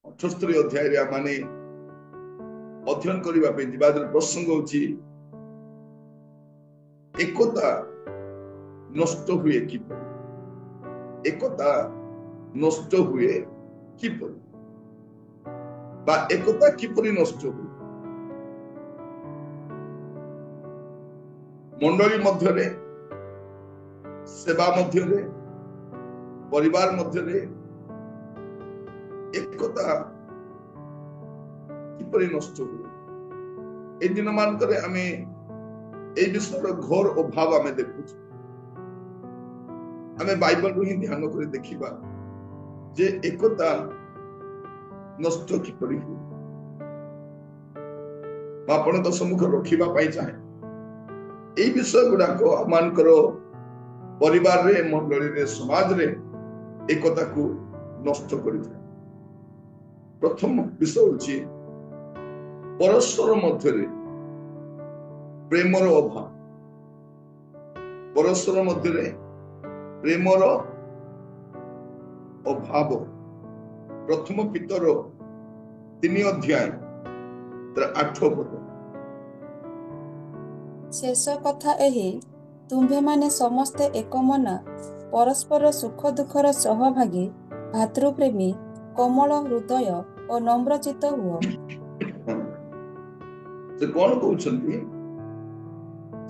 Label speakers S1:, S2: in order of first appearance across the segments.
S1: 78 ଅଧ୍ୟାୟରେ ଆମେ ଅଧ୍ୟୟନ କରିବା ପାଇଁ ଯିବା ପ୍ରସଙ୍ଗ ହଉଛି ଏକତା ନଷ୍ଟ ହୁଏ କିପରି। ଏକତା ନଷ୍ଟ ହୁଏ କିପରି ବା ଏକତା କିପରି ନଷ୍ଟ ହୁଏ। ମଣ୍ଡଳୀ ମଧ୍ୟରେ, ସେବା ମଧ୍ୟରେ, ପରିବାର ମଧ୍ୟରେ ଏକତା କିପରି ନଷ୍ଟ ହୁଏ। এই দিন ମାନଙ୍କରେ ଆମେ এই ବିଷୟର ଘୋର ଅଭାବ ଆମେ ଦେଖୁଛୁ। ଆମେ ବାଇବଲରୁ ହିଁ ଧ୍ୟାନ କରି ଦେଖିବା ଯେ ଏକତା ନଷ୍ଟ କିପରି ହୁଏ। ମୁଁ ଆପଣଙ୍କ ସମ୍ମୁଖ ରଖିବା ପାଇଁ ଚାହେଁ এই ବିଷୟ ଗୁଡାକ ଆମମାନଙ୍କର ପରିବାରରେ, ମଣ୍ଡଳୀରେ, ସମାଜରେ ଏକତାକୁ ନଷ୍ଟ କରିଥାଏ। ପ୍ରଥମ ବିଷୟ ହେଉଛି ପରସ୍ପର ମଧ୍ୟରେ ପ୍ରେମର ଅଭାବ। ପରସ୍ପର ମଧ୍ୟରେ ପ୍ରେମର ଅଭାବ। ପ୍ରଥମ ପିତର 3 ଅଧ୍ୟାୟ 8 ପଦ।
S2: ଶେଷ କଥା ଏହି, ତୁମ୍ଭେମାନେ ସମସ୍ତେ ଏକ ମନ, ପରସ୍ପର ସୁଖ ଦୁଃଖର ସହଭାଗୀ, ଭାତୃପ୍ରେମୀ, କୋମଳ ହୃଦୟ ଓ ନମ୍ରଚିତ୍ତ ହୁଅ।
S1: ସେ କଣ କହୁଛନ୍ତି?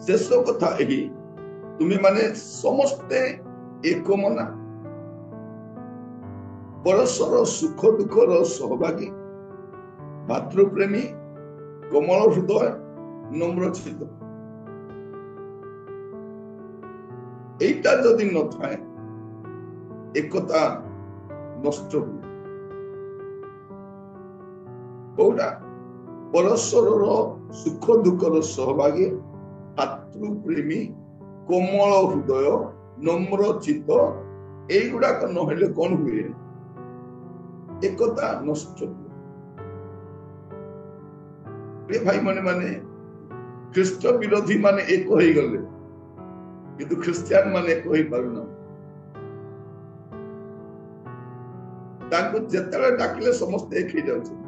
S1: ଶେଷ କଥା ଏହି, ତୁମେମାନେ ସମସ୍ତେ ଏକ ମନା, ପରସ୍ପର ସୁଖ ଦୁଃଖର ସହଭାଗୀ, ଭାତୃପ୍ରେମୀ, କୋମଳ ହୃଦୟ, ନମ୍ରଚିତ୍ତ। এইটা যদি নথায় একতা নষ্ট ହୁଏ। কোଉଟା? ପରସ୍ପରର ସୁଖ ଦୁଃଖର ସହଭାଗୀ, ଭାତୃପ୍ରେମୀ, କୋମଳ ହୃଦୟ, ନମ୍ରଚିତ୍ତ। এইଗୁଡାକ ନହେଲେ କଣ ହୁଏ? একতা ନଷ୍ଟ ହୁଏ। ପ୍ରିୟ ଭାଇମାନେ, ଖ୍ରୀଷ୍ଟ ବିରୋଧୀ ମାନେ ଏକ ହେଇଗଲେ, କିନ୍ତୁ ଖ୍ରୀଷ୍ଟିଆନ ମାନେ ଏକ ହେଇପାରୁନା। ତାଙ୍କୁ ଯେତେବେଳେ ଡାକିଲେ ସମସ୍ତେ ଏକ ହେଇଯାଉଛନ୍ତି।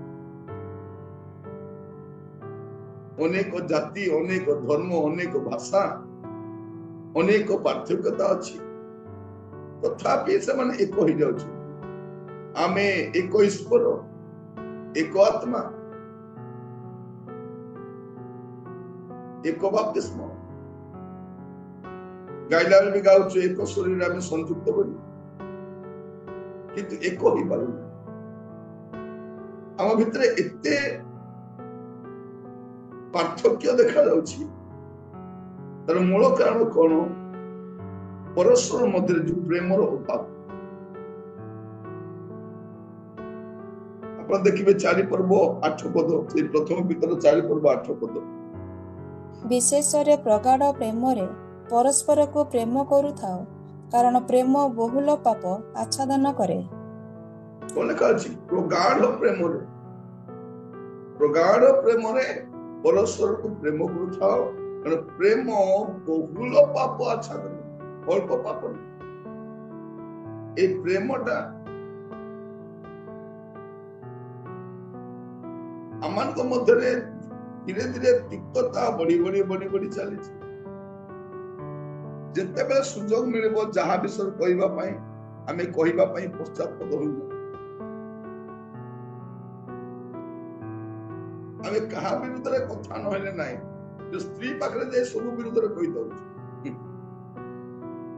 S1: ଅନେକ ଜାତି, ଅନେକ ଧର୍ମ, ଅନେକ ଭାଷା, ଅନେକ ପାର୍ଥକ୍ୟତା ଅଛି, ତଥାପି ସେମାନେ ଏକ ହେଇଯାଉଛନ୍ତି। ଆମେ ଏକ ଈଶ୍ୱର, ଏକ ଆତ୍ମା, ଏକ ବାପ୍ତିସ୍ମ। ଗାଇଲା ବେଳେ ବି ଗାଉଛୁ ଏକ ଶରୀରରେ ଆମେ ସଂଯୁକ୍ତ କରି, କିନ୍ତୁ ଏକ ହେଇପାରୁନି। ଆମ ଭିତରେ ଏତେ ପାର୍ଥକ୍ୟ ଦେଖାଯାଉଛି। ତାର ମୂଳ କାରଣ କଣ? ପରସ୍ପର ମଧ୍ୟରେ ଯୋଉ ପ୍ରେମର ଅଭାବ। ଆପଣ ଦେଖିବେ 4 ପର୍ବ 8 ପଦ, ସେ ପ୍ରଥମ ପିତର 4 ପର୍ବ 8 ପଦ।
S2: ବିଶେଷରେ ପ୍ରଗାଢ଼ ପ୍ରେମରେ ପରସ୍ପରକୁ ପ୍ରେମ କରୁଥାଅ, କାରଣ ପ୍ରେମ ବହୁଳ ପାପ ଆଚ୍ଛାଦନ କରେ।
S1: କଣ ଲେଖା ଅଛି? ପ୍ରଗାଢ଼ ପ୍ରେମରେ, ପ୍ରଗାଢ଼ ପ୍ରେମରେ ପରସ୍ପରକୁ ପ୍ରେମ କରୁଥାଅ, କାରଣ ପ୍ରେମ ବହୁଳ ପାପ ଆଚ୍ଛାଦନ, ଅଳ୍ପ ପାପ ନୁହେଁ। এই ପ୍ରେମଟା ଆମମାନଙ୍କ ମଧ୍ୟରେ ଧୀରେ ଧୀରେ ତିକ୍ତତା ବଢି ବଢି ବଢି ବଢି ଚାଲିଛି। ଯେତେବେଳେ ସୁଯୋଗ ମିଳିବ ଯାହା ବିଷୟରେ କହିବା ପାଇଁ, ଆମେ କହିବା ପାଇଁ ପଶ୍ଚାତ୍ପଦ ହେଉନା। ଆମେ କାହା ବିରୁଦ୍ଧରେ କଥା ନହେଲେ ନାହିଁ, ଯୋଉ ସ୍ତ୍ରୀ ପାଖରେ ଯାଇ ସବୁ ବିରୁଦ୍ଧରେ କହିଦଉଛି।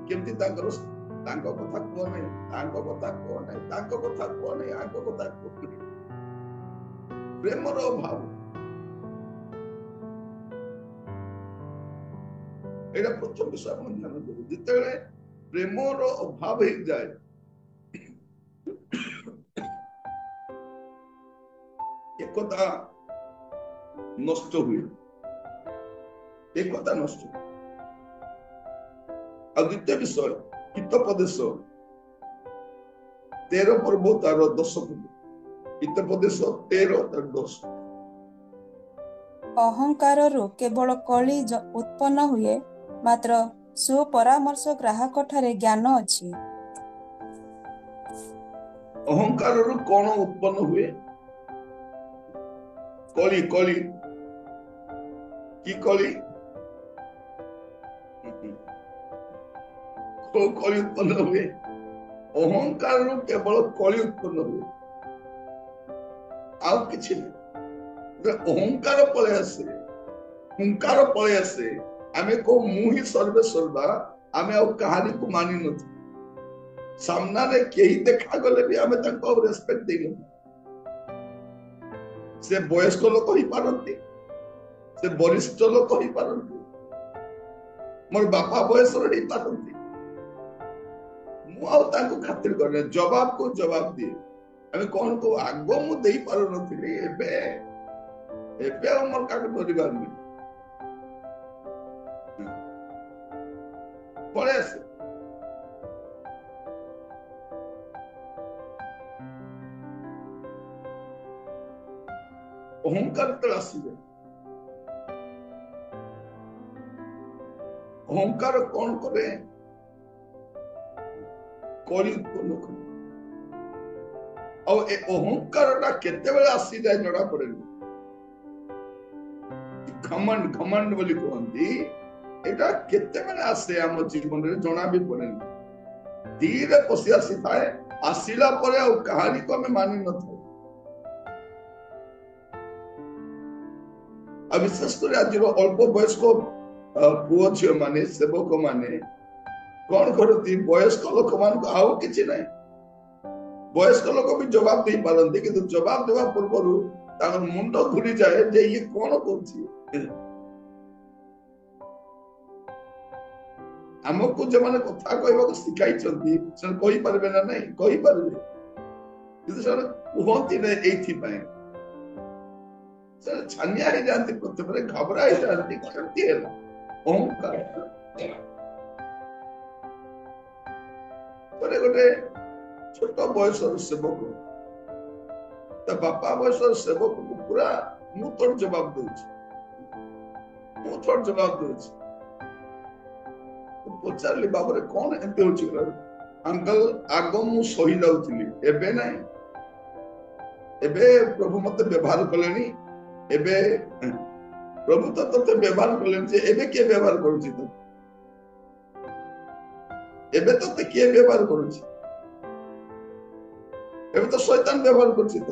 S1: କେମିତି ତାଙ୍କ କଥା କୁହ ନାହିଁ, ତାଙ୍କ କଥା କୁହ ନାହିଁ, ତାଙ୍କ କଥା କୁହ ନାହିଁ, ଆଙ୍କ କଥା କୁହ ନାହିଁ। ପ୍ରେମର ଅଭାବ। ଏଇଟା ପ୍ରଥମ ବିଷୟ ଆପଣ ଧ୍ୟାନ ଦେବେ। ଯେତେବେଳେ ପ୍ରେମର ଅଭାବ ହେଇଯାଏ, একতা নষ্ট ହୁଏ। একতা নষ্ট। ଆଉ ଦ୍ୱିତୀୟ ବିଷୟ, ହିତୋପଦେଶ 13 ପର୍ବ ତାର 10 ପଦ। ହିତୋପଦେଶ 13 ତାର 10।
S2: ଅହଙ୍କାରରୁ କେବଳ କଳି ଉତ୍ପନ୍ନ ହୁଏ, ମାତ୍ର ସୁପରାମର୍ଶ ଗ୍ରାହକ ଠାରେ ଜ୍ଞାନ ଅଛି।
S1: ଅହଙ୍କାର ରୁ କଣ ଉତ୍ପନ୍ନ ହୁଏ? କଳି। କଳି କି କଳି? କଳି ଉତ୍ପନ୍ନ ହୁଏ। ଅହଙ୍କାର ରୁ କେବଳ କଳି ଉତ୍ପନ୍ନ ହୁଏ, ଆଉ କିଛି ନାହିଁ। ଅହଙ୍କାର ପଳେଇ ଆସେ, ହୁଙ୍କାର ପଳେଇ ଆସେ, ଆମେ କହୁ ମୁଁ ହିଁ ସର୍ବେ ସର୍ବା, ଆମେ ଆଉ କାହାରିକୁ ମାନି ନଥିବୁ। ସାମ୍ନାରେ କେହି ଦେଖାଗଲେ ବି ଆମେ ତାଙ୍କୁ ରେସ୍ପେକ୍ଟ ଦେଇନୁ। ସେ ବୟସ୍କ ଲୋକ ହେଇପାରନ୍ତି, ସେ ବରିଷ୍ଠ ଲୋକ ହେଇପାରନ୍ତି, ମୋର ବାପା ବୟସର ହେଇପାରନ୍ତି, ମୁଁ ଆଉ ତାଙ୍କୁ ଖାତିର କରେ। ଜବାବକୁ ଜବାବ ଦିଏ। ଆମେ କଣ କହୁ, ଆଗ ମୁଁ ଦେଇ ପାରୁନଥିଲି, ଏବେ ଏବେ ଆଉ ମୋର କାହାକୁ ଧରିବାର ନାହିଁ। ପଳେଇ ଆସେ। ଅହଙ୍କାର ତ ଆସିବେ। ଅହଙ୍କାର କଣ କରେ? କଳି ଉତ୍ପନ୍ନ କରେ। ଆଉ ଏ ଅହଙ୍କାର ଟା କେତେବେଳେ ଆସିଯାଏ ଜଣା ପଡେନି। ଘମଣ୍ଡ ଘମଣ୍ଡ ବୋଲି କୁହନ୍ତି, ଏଟା କେତେବେଳେ ଆସେ ଆମ ଜୀବନରେ ଜଣା ବି ପଡେନି। ଧୀରେ ପଶି ଆସିଥାଏ, ଆସିଲା ପରେ ଆଉ କାହାରିକୁ ଆମେ ମାନି ନଥାଉ। ଆଉ ବିଶେଷ କରି ଆଜିର ଅଳ୍ପ ବୟସ୍କ ପୁଅ ଝିଅ ମାନେ, ସେବକ ମାନେ କଣ କରନ୍ତି? ବୟସ୍କ ଲୋକମାନଙ୍କୁ ଆଉ କିଛି ନାହିଁ, ବୟସ୍କ ଲୋକ ବି ଜବାବ ଦେଇ ପାରନ୍ତି, କିନ୍ତୁ ଜବାବ ଦେବା ପୂର୍ବରୁ ତାଙ୍କର ମୁଣ୍ଡ ଘୁରିଯାଏ ଯେ ଇଏ କଣ କରୁଛି। ଆମକୁ ଯେଉଁମାନେ କଥା କହିବାକୁ ଶିଖାଇଛନ୍ତି ସେମାନେ କହିପାରିବେ ନା ନାହିଁ? କହିପାରିବେ, କିନ୍ତୁ ସେମାନେ କୁହନ୍ତି ନାହିଁ। ଏଇଥିପାଇଁ ସେମାନେ ଛାନିଆ ହେଇଯାଆନ୍ତି, ପ୍ରଥମରେ ଘବରା ହେଇଯାଆନ୍ତି। କେମିତି ହେଲା? ଅହଙ୍କାର। ଗୋଟେ ଛୋଟ ବୟସର ସେବକ ତା ବାପା ବୟସର ସେବକକୁ ପୁରା ମୁଁ ତୋର ଜବାବ ଦଉଛି, ମୁଁ ତୋର ଜବାବ ଦଉଛି। ପଚାରିଲି, ବାବରେ କଣ ଏମିତି ହଉଛି? ଅଙ୍କଲ, ଆଗ ମୁଁ ସହି ଯାଉଥିଲି, ଏବେ ନାହିଁ। ଏବେ ପ୍ରଭୁ ମତେ ବ୍ୟବହାର କଲେଣି, ଏବେ ପ୍ରଭୁ ତ ତତେ ବ୍ୟବହାର କଲେଣି, ଯେ ଏବେ କିଏ ବ୍ୟବହାର କରୁଛି? ତ ଏବେ ତତେ କିଏ ବ୍ୟବହାର କରୁଛି? ଏବେ ତ ଶୈତାନ ବ୍ୟବହାର କରୁଛି। ତ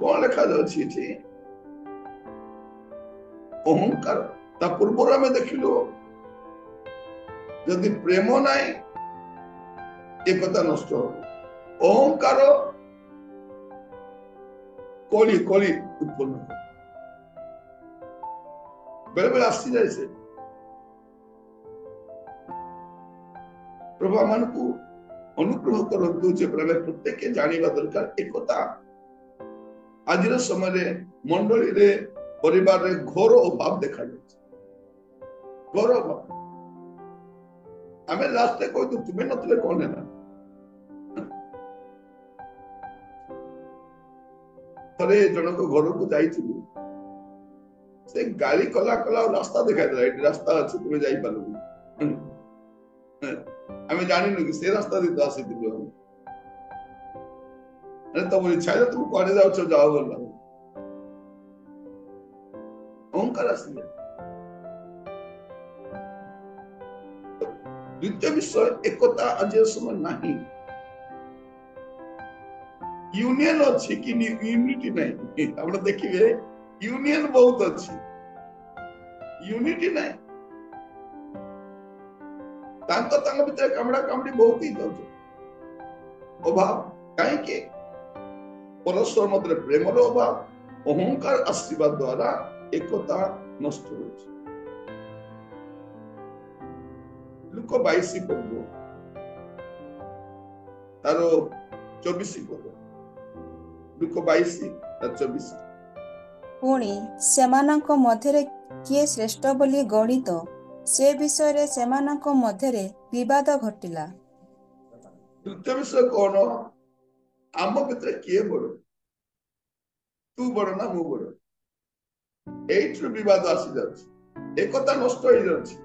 S1: କଣ ଲେଖାଯାଉଛି ଏଠି? ଅହଙ୍କାର। ତା ପୂର୍ବରୁ ଆମେ ଦେଖିଲୁ, ଯଦି ପ୍ରେମ ନାହିଁ ଏକତା ନଷ୍ଟ ହବ। ଅହଙ୍କାର କଳି କଳି ଉତ୍ପନ୍ନ ହୁଏ। ବେଳେ ବେଳେ ଆସିଯାଏ ସେ। ପ୍ରଭୁ ଆମମାନଙ୍କୁ ଅନୁଗ୍ରହ କରନ୍ତୁ ଯେ ଆମେ ପ୍ରତ୍ୟେକ ଜାଣିବା ଦରକାର ଏକତା। ଆଜିର ସମୟରେ ମଣ୍ଡଳୀରେ, ପରିବାରରେ ଘୋର ଅଭାବ ଦେଖାଯାଉଛି, ଘୋର ଅଭାବ। ଆମେ ଲାଷ୍ଟରେ କହିଛୁ ତୁମେ ନଥିଲେ କଣ ହେଲା? ଥରେ ଜଣଙ୍କ ଘରକୁ ଯାଇଥିଲୁ, ସେ ଗାଳି କଲା ଆଉ ରାସ୍ତା ଦେଖାଇଦେଲା, ଏଠି ରାସ୍ତା ଅଛି, ତୁମେ ଯାଇପାରିବନି। ଆମେ ଜାଣିନୁ କି ସେ ରାସ୍ତା ଦେଇ ତ ଆସିଥିଲୁ। ତମ ଇଚ୍ଛା ହେଲେ ତୁମେ କୁଆଡେ ଯାଉଛ, ଯାଅ ଗଲ। ଅହଙ୍କାର ଆସିଲେ। ଦ୍ୱିତୀୟ ବିଷୟ, ଏକତା ଆଜି ସମୟ ନାହିଁ। ୟୁନିୟନ ଅଛି କି ୟୁନିଟି ନାହିଁ। ଆପଣ ଦେଖିବେ ୟୁନିୟନ ବହୁତ ଅଛି, ୟୁନିଟି ନାହିଁ। ତାଙ୍କ ଭିତରେ କାମୁଡା କାମୁଡି ବହୁତ ହେଇଯାଉଛି। ଅଭାବ କାହିଁକି? ପରସ୍ପର ମଧ୍ୟରେ ପ୍ରେମର ଅଭାବ, ଅହଙ୍କାର ଆସିବା ଦ୍ୱାରା ଏକତା ନଷ୍ଟ ହେଉଛି। ଲୁକ 22 ପର୍ବ ତାର 24 ପଦ। ଲୁକ 22:24।
S2: ପୁଣି ସେମାନଙ୍କ ମଧ୍ୟରେ କିଏ ଶ୍ରେଷ୍ଠ ବୋଲି ଗଣିତ, ସେ ବିଷୟରେ ସେମାନଙ୍କ ମଧ୍ୟରେ ବିବାଦ ଘଟିଲା।
S1: ତୃତୀୟ ବିଷୟ କଣ? ଆମ ଭିତରେ କିଏ ବଡ? ତୁ ବଡ ନା ମୁଁ ବଡ? ଏଇଥିରୁ ବିବାଦ ଆସିଯାଉଛି, ଏକତା ନଷ୍ଟ ହେଇଯାଉଛି।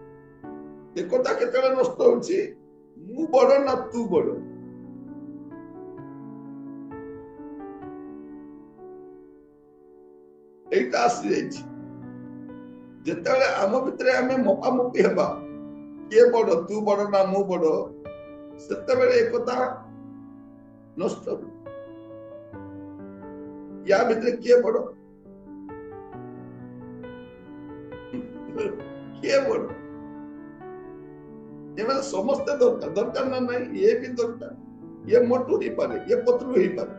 S1: ଏକତା କେତେବେଳେ ନଷ୍ଟ ହଉଛି? ମୁଁ ବଡ ନା ତୁ ବଡ? এইটা ଆସି ଯାଇଛି। ଯେତେବେଳେ ଆମ ଭିତରେ ଆମେ ମପାମପି ହେବା, କିଏ ବଡ, ତୁ ବଡ ନା ମୁଁ ବଡ, ସେତେବେଳେ ଏକତା ନଷ୍ଟ ହୁଏ। ୟା ଭିତରେ କିଏ ବଡ, କିଏ ବଡ, ଏମାନେ ସମସ୍ତେ ଦରକାର। ଦରକାର ନା ନାହିଁ? ଇଏ ବି ଦରକାର। ଇଏ ମୋଟୁ ହେଇପାରେ, ଇଏ ପତଳୁ ହେଇପାରେ,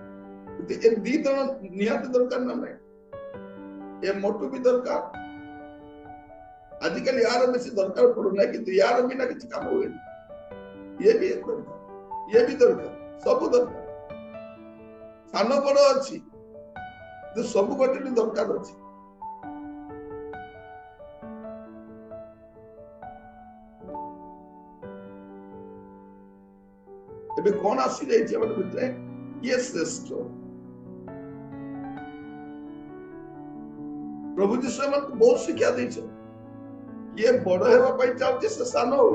S1: ଏ ଦି ଜଣ ନିହାତି ଦରକାର ନା ନାହିଁ? ଏ ମୋଟୁ ବି ଦରକାର। ଆଜିକାଲି ୟାର ବେଶୀ ଦରକାର ପଡୁନାହିଁ, କିନ୍ତୁ ୟାର ବିନା କିଛି କାମ ହୁଏନି। ଇଏ ବି ଦରକାର, ଇଏ ବି ଦରକାର, ସବୁ ଦରକାର। ସାନ ବଡ ଅଛି, କିନ୍ତୁ ସବୁ ଗୋଟେ ବି ଦରକାର ଅଛି। ଏବେ କଣ ଆସିଯାଇଛି ଆମ ଭିତରେ? କିଏ ଶ୍ରେଷ୍ଠ? ପ୍ରଭୁ ଯୀଶୁ ଆମକୁ ବହୁତ ଶିକ୍ଷା ଦେଇଛନ୍ତି। କିଏ ବଡ ହେବା ପାଇଁ ଚାହୁଁଛି ସେ ସାନ ହଉ,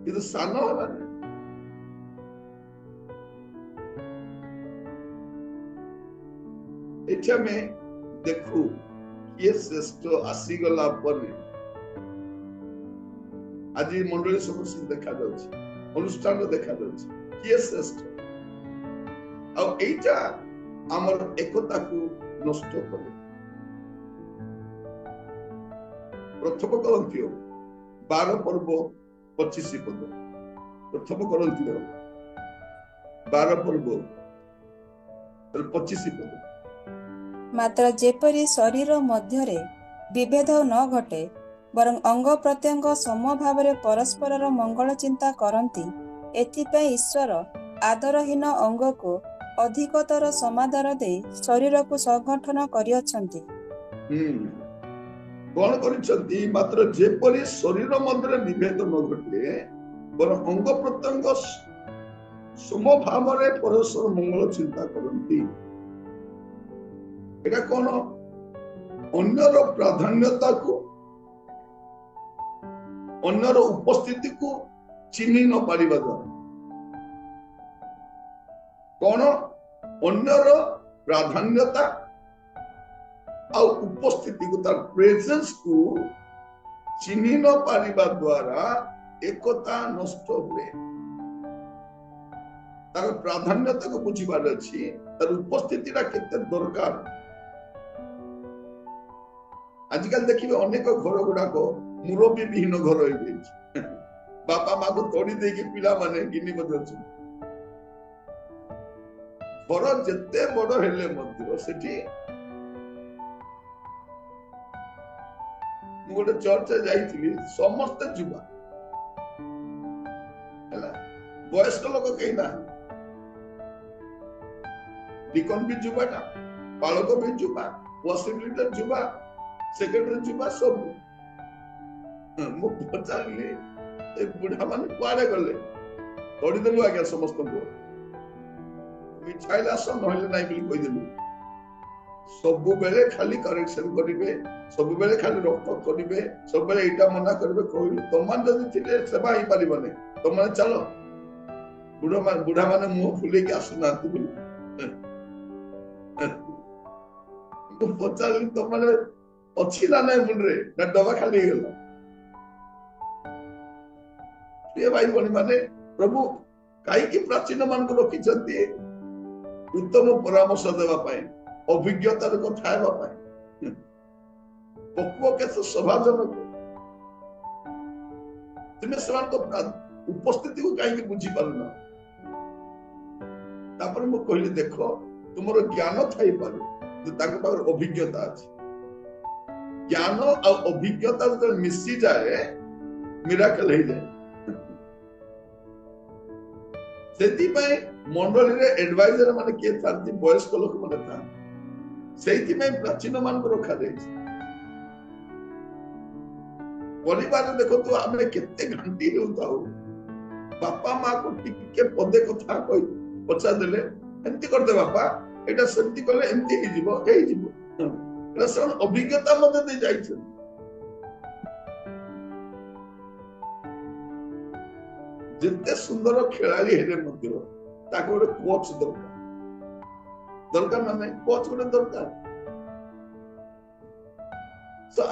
S1: କିନ୍ତୁ ସାନ ହେବାନି। ଏଠି ଆମେ ଦେଖୁ କିଏ ଶ୍ରେଷ୍ଠ ଆସିଗଲା ପରେ ଆଜି ମଣ୍ଡଳୀ ସମସ୍ତେ ଦେଖାଯାଉଛି, ଅନୁଷ୍ଠାନ ଦେଖାଯାଉଛି କିଏ ଶ୍ରେଷ୍ଠ। ଆଉ ଏଇଟା ଆମର ଏକତାକୁ ନଷ୍ଟ କରେ। ପ୍ରଥମ କରନ୍ଥୀୟ 12 ପର୍ବ 25 ପଦ। ପ୍ରଥମ କରନ୍ଥୀୟ 12 ପର୍ବ 25 ପଦ।
S2: ମାତ୍ର ଯେପରି ଶରୀର ମଧ୍ୟରେ ବିଭେଦ ନ ଘଟେ, ବରଂ ଅଙ୍ଗ ପ୍ରତ୍ୟଙ୍ଗ ସମଭାବରେ ପରସ୍ପରର ମଙ୍ଗଳ ଚିନ୍ତା କରନ୍ତି, ଏଥିପାଇଁ ଈଶ୍ୱର ଆଦରହୀନ ଅଙ୍ଗକୁ ଅଧିକତର ସମାଦର ଦେଇ ଶରୀରକୁ ସଂଗଠନ କରିଅଛନ୍ତି।
S1: କଣ କରିଛନ୍ତି? ମାତ୍ର ଯେପରି ଶରୀର ମଧ୍ୟରେ ବିଭେଦ ନ ଘଟେ, ବରଂ ଅଙ୍ଗ ପ୍ରତ୍ୟଙ୍ଗ ସମଭାବରେ ପରସ୍ପର ମଙ୍ଗଳ ଚିନ୍ତା କରନ୍ତି। এটা কোন ଅନ୍ୟର ପ୍ରାଧାନ୍ୟତାକୁ, ଅନ୍ୟର ଉପସ୍ଥିତିକୁ ଚିହ୍ନି ନ ପାରିବା ଦ୍ୱାରା, କଣ ଅନ୍ୟର ପ୍ରାଧାନ୍ୟତା ଆଉ ଉପସ୍ଥିତିକୁ, ତାର ପ୍ରେଜେନ୍ସକୁ ଚିହ୍ନି ନ ପାରିବା ଦ୍ୱାରା ଏକତା ନଷ୍ଟ ହୁଏ। ତାର ପ୍ରାଧାନ୍ୟତାକୁ ବୁଝିବାର ଅଛି, ତାର ଉପସ୍ଥିତିଟା କେତେ ଦରକାର। ଆଜିକାଲି ଦେଖିବେ ଅନେକ ଘର ଗୁଡାକ ମୁରବୀ ବିହୀନ ଘର ହେଇଯାଇଛି। ବାପା ମାକୁ ତୋଡି ଦେଇକି ପିଲାମାନେ ଗିନି ବଜାଉଛନ୍ତି। ଘର ଯେତେ ବଡ ହେଲେ ମଧ୍ୟ ସେଠି, ମୁଁ ଗୋଟେ ଚର୍ଚ୍ଚରେ ଯାଇଥିଲି, ସମସ୍ତେ ଯୁବା ହେଲା, ବୟସ୍କ ଲୋକ କେହି ନାହାନ୍ତି। ଡିକନ ବି ଯୁବାଟା, ପାଳକ ବି ଯୁବା, ୱାର୍ସିପ ଲିଡର ଯୁବା, ସେକ୍ରେଟାରୀ ଯୁବା, ସବୁ। ମୁଁ ପଚାରିଲି ଏ ବୁଢା ମାନେ କୁଆଡେ ଗଲେ? ତୋଡ଼ିଦେଲୁ ଆଜ୍ଞା ସମସ୍ତଙ୍କୁ, ମିଠା ହେଲେ ଆସ, ନହେଲେ ନାହିଁ ବୋଲି କହିଦେଲୁ। ସବୁବେଳେ ଖାଲି କରେକ୍ସନ କରିବେ, ସବୁବେଳେ ଖାଲି ରକ୍ତ କରିବେ, ସବୁବେଳେ ଏଇଟା ମନା କରିବେ। କହିଲୁ ତମମାନେ ଯଦି ଥିଲେ ସେବା ହେଇପାରିବନି, ତମମାନେ ଚାଲ। ବୁଢା ମାନେ ମୁହଁ ଫୁଲେଇକି ଆସୁନାହାନ୍ତି ବୋଲି। ମୁଁ ପଚାରିଲି ତମମାନେ ଅଛି ନା ନାଇଁ ମୁଣ୍ଡରେ, ନା ଡବା ଖାଲି ହେଇଗଲା? ପ୍ରିୟ ଭାଇ ଭଉଣୀ ମାନେ, ପ୍ରଭୁ କାହିଁକି ପ୍ରାଚୀନ ମାନଙ୍କୁ ରଖିଛନ୍ତି? ଉତ୍ତମ ପରାମର୍ଶ ଦେବା ପାଇଁ, ଅଭିଜ୍ଞତାର କଥା ହେବା ପାଇଁ, ପକ୍ୱ କେତେ ସଭାଜନକ। ତୁମେ ସେମାନଙ୍କ ଉପସ୍ଥିତିକୁ କାହିଁକି ବୁଝିପାରୁନ? ତାପରେ ମୁଁ କହିଲି, ଦେଖ, ତୁମର ଜ୍ଞାନ ଥାଇପାରେ, ତାଙ୍କ ପାଖରେ ଅଭିଜ୍ଞତା ଅଛି। ଜ୍ଞାନ ଆଉ ଅଭିଜ୍ଞତା ଯେତେବେଳେ ମିଶିଯାଏ, ମିରାକଲ ହେଇଯାଏ। ସେଥିପାଇଁ ମଣ୍ଡଳୀରେ ଆଡଭାଇଜର ମାନେ କିଏ ଥାନ୍ତି? ବୟସ୍କ ଲୋକମାନେ ଥାନ୍ତି। ସେଇଥିପାଇଁ ପ୍ରାଚୀନ ମାନଙ୍କୁ ରଖାଯାଇଛି। ପରିବାରରେ ଦେଖନ୍ତୁ, ଆମେ କେତେ ଘାଣ୍ଟି ହେଉଥାଉ। ବାପା ମାକୁ ଟିକେ ପଦେ କଥା କହି ପଚାରିଦେଲେ, ଏମିତି କରିଦେ ବାପା, ଏଇଟା ସେମିତି କଲେ ଏମିତି ହେଇଯିବ, ହେଇଯିବ। ଏଇଟା ସେମାନେ ଅଭିଜ୍ଞତା ମଧ୍ୟ ଦେଇ ଯାଇଛନ୍ତି। ଯେତେ ସୁନ୍ଦର ଖେଳାଳି ହେଲେ ମଧ୍ୟ ତାକୁ ଗୋଟେ କୋଚ୍ ଦରକାର ମାନେ କୋଚ୍ ଗୋଟେ ଦରକାର।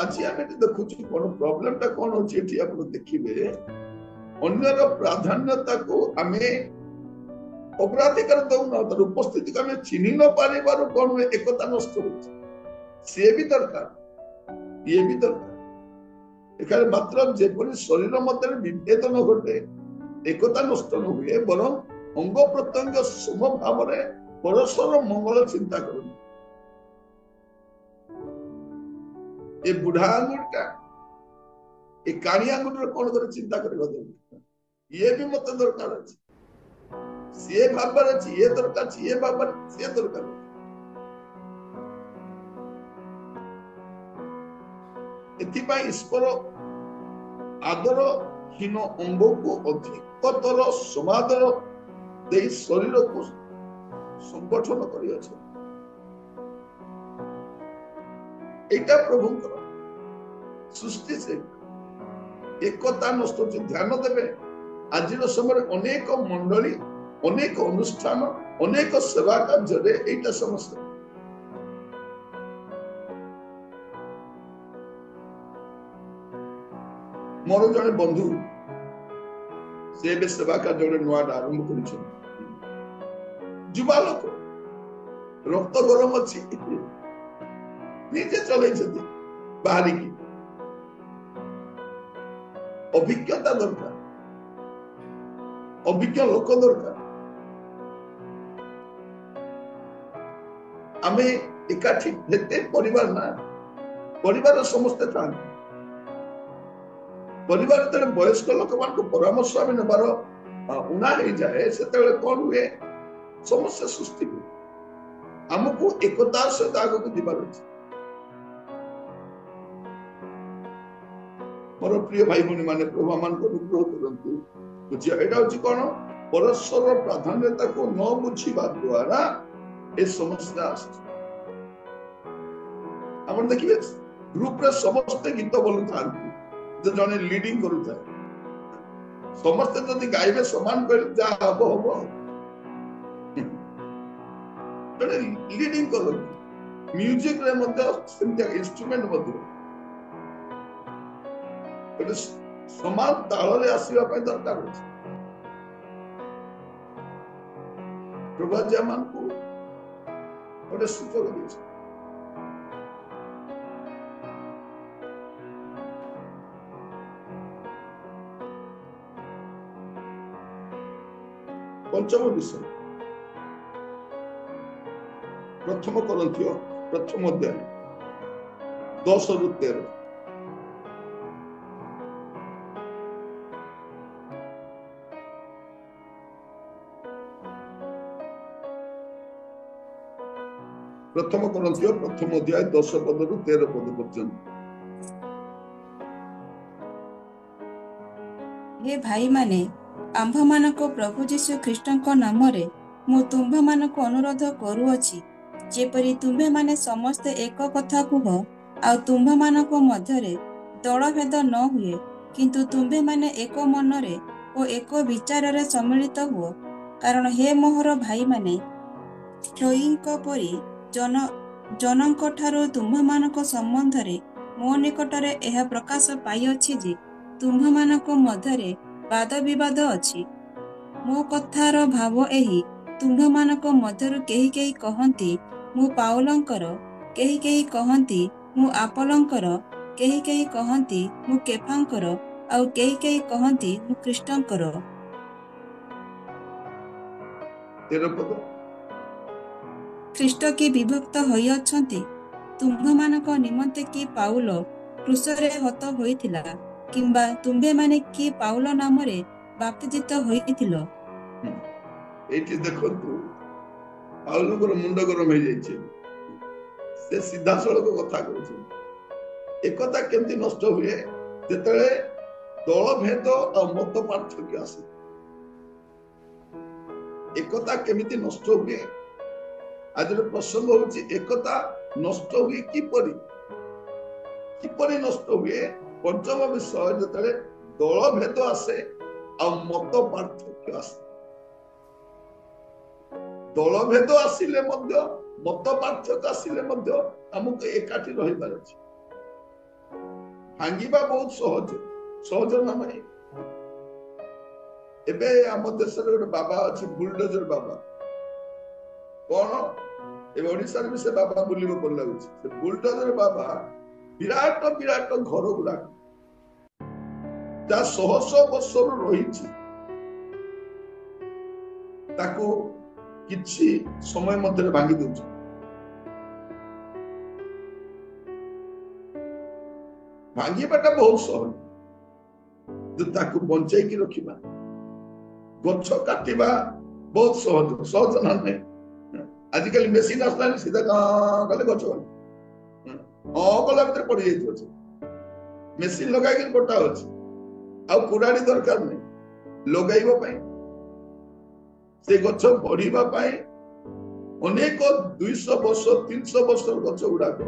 S1: ଆଜି ଆମେ ଦେଖୁଛୁ କଣ ପ୍ରୋବ୍ଲେମ ଟା କଣ ହଉଛି ଏଠି ଆପଣ ଦେଖିବେ ଅନ୍ୟର ପ୍ରାଧାନ୍ୟତାକୁ ଆମେ ଅଗ୍ରାଧିକାର ଦଉନା, ତାର ଉପସ୍ଥିତିକୁ ଆମେ ଚିହ୍ନି ନ ପାରିବାରୁ କଣ ହୁଏ ଏକତା ନଷ୍ଟ ହଉଛି। ସିଏ ବି ଦରକାର, ଇଏ ବି ଦରକାର। ଏখানে ମାତ୍ର ଯେପରି ଶରୀର ମଧ୍ୟରେ ବିଭେଦ ନ ଘଟେ, ଏକତା ନଷ୍ଟ ନ ହୁଏ, ବରଂ ଅଙ୍ଗ ପ୍ରତ୍ୟଙ୍ଗ ସମ ଭାବରେ ପରସ୍ପର ମଙ୍ଗଳ ଚିନ୍ତା କରନ୍ତି। ଏ ବୁଢା ଆଙ୍ଗୁଠିଟା ଏ କାଣି ଆଙ୍ଗୁଠିର କଣ କରି ଚିନ୍ତା କରିବା ଦରକାର। ଇଏ ବି ମତେ ଦରକାର ଅଛି, ସିଏ ଭାବରେ ଅଛି, ଇଏ ଦରକାର ଅଛି, ଇଏ ଭାବରେ ସିଏ ଦରକାର। ଏଥିପାଇଁ ଈଶ୍ୱର ଆଦରହୀନ ଅଙ୍ଗକୁ ଅଧିକତର ସମାଦର ଦେଇ ଶରୀରକୁ ସଂଗଠନ କରିଅଛନ୍ତି। ଏଇଟା ପ୍ରଭୁଙ୍କର ସୃଷ୍ଟି। ସେ ଏକତା ନଷ୍ଟ ହଉଛି। ଧ୍ୟାନ ଦେବେ ଆଜିର ସମୟରେ ଅନେକ ମଣ୍ଡଳୀ, ଅନେକ ଅନୁଷ୍ଠାନ, ଅନେକ ସେବା କାର୍ଯ୍ୟରେ ଏଇଟା ସମସ୍ୟା। ମୋର ଜଣେ ବନ୍ଧୁ, ସେ ଏବେ ସେବା କାର୍ଯ୍ୟ ନୂଆଟା ଆରମ୍ଭ କରିଛନ୍ତି। ଯୁବା ଲୋକ, ରକ୍ତ ଗରମ ଅଛି, ନିଜେ ଚଲେଇଛନ୍ତି ବାହାରିକି। ଅଭିଜ୍ଞତା ଦରକାର, ଅଭିଜ୍ଞ ଲୋକ ଦରକାର। ଆମେ ଏକାଠି ଯେତେ ପରିବାର ନା, ପରିବାର ସମସ୍ତେ ଥାନ୍ତି। ପରିବାର ଯେତେବେଳେ ବୟସ୍କ ଲୋକମାନଙ୍କ ପରାମର୍ଶ ଆମେ ନେବାର ଉଣା ହେଇଯାଏ, ସେତେବେଳେ କଣ ହୁଏ ସମସ୍ୟା ସୃଷ୍ଟି ହୁଏ। ଆମକୁ ଏକତା ସହିତ ଆଗକୁ ଯିବାର ଅଛି। ମୋର ପ୍ରିୟ ଭାଇ ଭଉଣୀ ମାନେ, ପ୍ରଭୁ ଆମମାନଙ୍କୁ ଅନୁଗ୍ରହ କରନ୍ତୁ। ଏଇଟା ହଉଛି କଣ, ପରସ୍ପର ପ୍ରାଧାନ୍ୟତାକୁ ନ ବୁଝିବା ଦ୍ୱାରା ଏ ସମସ୍ୟା ଆସୁଛି। ଆପଣ ଦେଖିବେ ଗ୍ରୁପରେ ସମସ୍ତେ ଗୀତ ବୋଲୁଥାନ୍ତି, ଜଣେ লিডিং କରୁଥାଏ। ସମସ୍ତେ ଯଦି ଗାଇବେ ସମାନ କହିଲେ ଯାହା ହବ ହବ, ଜଣେ লিডিং କରନ୍ତି। ମ୍ୟୁଜିକ ରେ ମଧ୍ୟ ସେମିତି ଇନଷ୍ଟ୍ରୁମେଣ୍ଟ ମଧ୍ୟ ଗୋଟେ ସମାନ ତାଳରେ ଆସିବା ପାଇଁ ଦରକାର ଅଛି। ପ୍ରଭୁ ଆଜି ଆମକୁ ଗୋଟେ ସୁଯୋଗ ଦେଇଛି। ପଞ୍ଚମ ବିଷୟ, ପ୍ରଥମ କରନ୍ଥୀୟ ପ୍ରଥମ ଅଧ୍ୟାୟ 10-13। ପ୍ରଥମ କରନ୍ଥୀୟ ପ୍ରଥମ ଅଧ୍ୟାୟ 10-13 ପର୍ଯ୍ୟନ୍ତ।
S2: ହେ ଭାଇମାନେ, ଆମ୍ଭମାନଙ୍କ ପ୍ରଭୁ ଯୀଶୁ ଖ୍ରୀଷ୍ଟଙ୍କ ନାମରେ ମୁଁ ତୁମ୍ଭମାନଙ୍କୁ ଅନୁରୋଧ କରୁଅଛି, ଯେପରି ତୁମ୍ଭେମାନେ ସମସ୍ତେ ଏକ କଥା କୁହ, ଆଉ ତୁମ୍ଭମାନଙ୍କ ମଧ୍ୟରେ ଦଳଭେଦ ନ ହୁଏ, କିନ୍ତୁ ତୁମ୍ଭେମାନେ ଏକ ମନରେ ଓ ଏକ ବିଚାରରେ ସମ୍ମିଳିତ ହୁଅ। କାରଣ ହେ ମୋହର ଭାଇମାନେ, ଖ୍ଲୋଇଙ୍କ ପରି ଜନଙ୍କଠାରୁ ତୁମ୍ଭମାନଙ୍କ ସମ୍ବନ୍ଧରେ ମୋ ନିକଟରେ ଏହା ପ୍ରକାଶ ପାଇଅଛି ଯେ ତୁମ୍ଭମାନଙ୍କ ମଧ୍ୟରେ ବାଦ ବିବାଦ ଅଛି। ମୋ କଥାର ଭାବ ଏହି, ତୁମ୍ଭମାନଙ୍କ ମଧ୍ୟରୁ କେହି କେହି କହନ୍ତି ମୁଁ ପାଉଲଙ୍କର, କେହି କେହି କହନ୍ତି ମୁଁ ଆପୋଲଙ୍କର, କେହି କେହି କହନ୍ତି ମୁଁ କେଫାଙ୍କର, ଆଉ କେହି କେହି କହନ୍ତି ମୁଁ ଖ୍ରୀଷ୍ଟଙ୍କର। ଖ୍ରୀଷ୍ଟ କି ବିଭକ୍ତ ହୋଇଅଛନ୍ତି? ତୁମ୍ଭମାନଙ୍କ ନିମନ୍ତେ କି ପାଉଲ କ୍ରୁଶରେ ହତ ହୋଇଥିଲା, କିମ୍ବା ତୁମ୍ଭେମାନେ କି ପାଉଲ ନାମରେ ବାପ୍ତିଜିତ ହୋଇଥିଲ?
S1: ଏଇଠି ଦେଖନ୍ତୁ, ପାଉଲଙ୍କର ମୁଣ୍ଡ ଗରମ ହେଇଯାଇଛି। ସେ ସିଧାସଳଖ କଥା କହୁଛନ୍ତି। ଏକତା କେମିତି ନଷ୍ଟ ହୁଏ? ଯେତେବେଳେ ଦଳ ଭେଦ ଆଉ ମତ ପାର୍ଥକ୍ୟ ଆସେ। ଏକତା କେମିତି ନଷ୍ଟ ହୁଏ? ଆଜିର ପ୍ରସଙ୍ଗ ହଉଛି ଏକତା ନଷ୍ଟ ହୁଏ କିପରି? କିପରି ନଷ୍ଟ ହୁଏ? ପଞ୍ଚମ ବିଷୟ, ଯେତେବେଳେ ଦଳ ଭେଦ ଆସେ, ଆଉ ମତ ପାର୍ଥକ୍ୟ ଆସେ। ଦଳଭେଦ ଆସିଲେ ମଧ୍ୟ, ମତ ପାର୍ଥକ୍ୟ ଆସିଲେ ମଧ୍ୟ ଆମକୁ ଏକାଠି ରହିବାର ଅଛି। ଭାଙ୍ଗିବା ବହୁତ ସହଜ, ସହଜ ନା ନାହିଁ? ଏବେ ଆମ ଦେଶରେ ଗୋଟେ ବାବା ଅଛି, ବୁଲଡୋଜର ବାବା। କଣ ଏବେ ଓଡିଶାରେ ବି ସେ ବାବା ବୁଲିବ ପଡି ଲାଗୁଛି। ସେ ବୁଲଡୋଜର ବାବା ବିରାଟ ବିରାଟ ଘର ଗୁଡାକ ଯାହା ଶହ ଶହ ବର୍ଷରୁ ରହିଛି, ତାକୁ କିଛି ସମୟ ମଧ୍ୟରେ ଭାଙ୍ଗି ଦଉଛି। ଭାଙ୍ଗିବାଟା ବହୁତ ସହଜ, ତାକୁ ବଞ୍ଚେଇକି ରଖିବା, ଗଛ କାଟିବା ବହୁତ ସହଜ, ସହଜ ନା ନାହିଁ? ଆଜିକାଲି ମେସିନ ଆସିଲାଣି, ସିଧା କଲେ ଗଛ କଲା ଭିତରେ ପଡି ଯାଇଥିବ। ମେସିନ ଲଗାଇକି କଟା ଅଛି, ଆଉ କୁରାଡି ଦରକାର ନାହିଁ ଲଗାଇବା ପାଇଁ। ସେ ଗଛ ବଢିବା ପାଇଁ ଅନେକ 200 ବର୍ଷ 300 ବର୍ଷର ଗଛ ଗୁଡାକ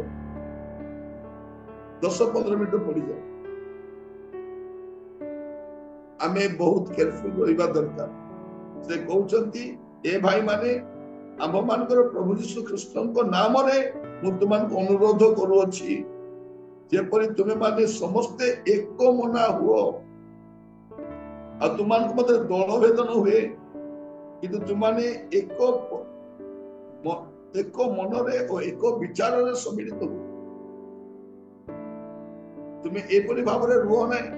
S1: 10-15 ମିନିଟ ପଡିଯାଏ। ଆମେ ବହୁତ କେୟାରଫୁଲ ରହିବା ଦରକାର। ସେ କହୁଛନ୍ତି, ଏ ଭାଇ ମାନେ, ଆମ୍ଭ ମାନଙ୍କର ପ୍ରଭୁ ଯୀଶୁ ଖ୍ରୀଷ୍ଟଙ୍କ ନାମରେ ମୁଁ ତୁମମାନଙ୍କୁ ଅନୁରୋଧ କରୁଅଛି, ଯେପରି ତୁମେ ମାନେ ସମସ୍ତେ ଏକ ମନା ହୁଅ, ଆଉ ତୁମମାନଙ୍କ ମଧ୍ୟରେ ଦଳଭେଦ ନ ହୁଏ, କିନ୍ତୁ ତୁମମାନେ ଏକ ମନରେ ଓ ଏକ ବିଚାରରେ ସମ୍ମିଳିତ ହୁଅ। ତୁମେ ଏପରି ଭାବରେ ରୁହ ନାହିଁ।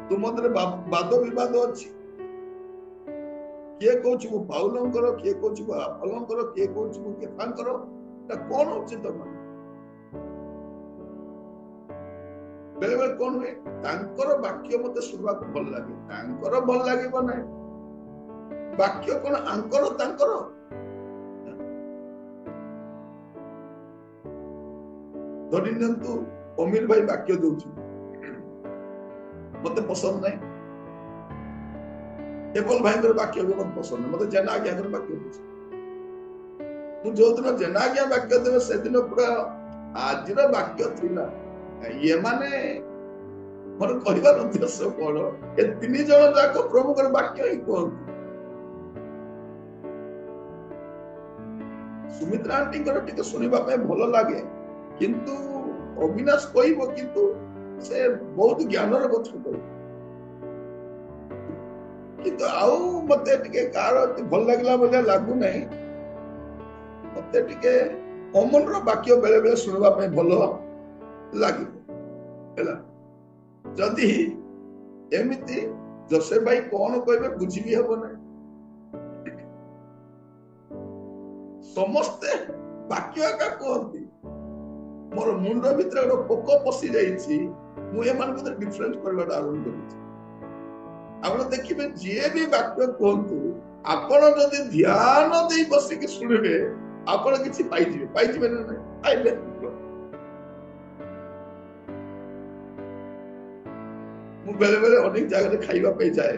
S1: ତୁମ ମଧ୍ୟରେ ବାଦ ବିବାଦ ଅଛି। କିଏ କହୁଛି ମୁଁ ପାଉଲଙ୍କର, କିଏ କହୁଛି ମୁଁ ଆପଲଙ୍କର, କିଏ କହୁଛି ମୁଁ କେଫାଙ୍କର। এটা କଣ ଉଚିତ ନୁହେଁ। ବେଳେ ବେଳେ କଣ ହୁଏ, ତାଙ୍କର ବାକ୍ୟ ମତେ ଶୁଣିବାକୁ ଭଲ ଲାଗେ, ତାଙ୍କର ଭଲ ଲାଗିବ ନାହିଁ। ବାକ୍ୟ କଣ ଆଙ୍କର ତାଙ୍କର? ଧରି ନିଅନ୍ତୁ, ଅମିର ଭାଇ ବାକ୍ୟ ଦଉଛି, ମତେ ପସନ୍ଦ ନାହିଁ। କେବଳ ଭାଇଙ୍କର ବାକ୍ୟ ବି ମତେ ପସନ୍ଦ ନାହିଁ। ମତେ ଜେନା ଆଜ୍ଞାଙ୍କର ବାକ୍ୟ ଦଉଛି। ମୁଁ ଯୋଉଦିନ ଜେନା ଆଜ୍ଞା ବାକ୍ୟ ଦେବେ, ସେଦିନ ପୁରା ଆଜିର ବାକ୍ୟ ଥିଲା। ଇଏ ମାନେ ମୋର କହିବାର ଉଦ୍ଦେଶ୍ୟ କଣ, ଏ 3 ଜଣ ଯାକ ପ୍ରଭୁଙ୍କର ବାକ୍ୟ ହିଁ କୁହନ୍ତି। ସୁମିତ୍ରା ଆଣ୍ଟିଙ୍କର ଟିକେ ଶୁଣିବା ପାଇଁ ଭଲ ଲାଗେ, କିନ୍ତୁ ଅବିନାଶ କହିବ, କିନ୍ତୁ ସେ ବହୁତ ଜ୍ଞାନର କଥା କହିବ। କିନ୍ତୁ ଆଉ ମତେ ଟିକେ କାହାର ଭଲ ଲାଗିଲା ଭଳିଆ ଲାଗୁନାହିଁ। ମତେ ଟିକେ ଅମନର ବାକ୍ୟ ବେଳେ ବେଳେ ଶୁଣିବା ପାଇଁ ଭଲ ଲାଗିବ ହେଲା। ଯଦି ଏମିତି ଯୋସେଫ ଭାଇ କଣ କହିବେ ବୁଝିବି ହବ ନାହିଁ। ସମସ୍ତେ ବାକ୍ୟ ଏକା କୁହନ୍ତି। ମୋର ମୁଣ୍ଡ ଭିତରେ ଗୋଟେ ପୋକ ପଶି ଯାଇଛି, ମୁଁ ଏମାନଙ୍କୁ ଡିଫରେନ୍ସ କରିବାଟା ଆରମ୍ଭ କରୁଛି। ଆପଣ ଦେଖିବେ, ଯିଏ ବି ବାକ୍ୟ କୁହନ୍ତୁ, ଆପଣ ଯଦି ଧ୍ୟାନ ଦେଇ ବସିକି ଶୁଣିବେ, ଆପଣ କିଛି ପାଇଯିବେ। ପାଇଯିବେ ନା ନାହିଁ? ପାଇବେ। ମୁଁ ବେଳେ ବେଳେ ଅନେକ ଜାଗାରେ ଖାଇବା ପାଇଁ ଯାଏ,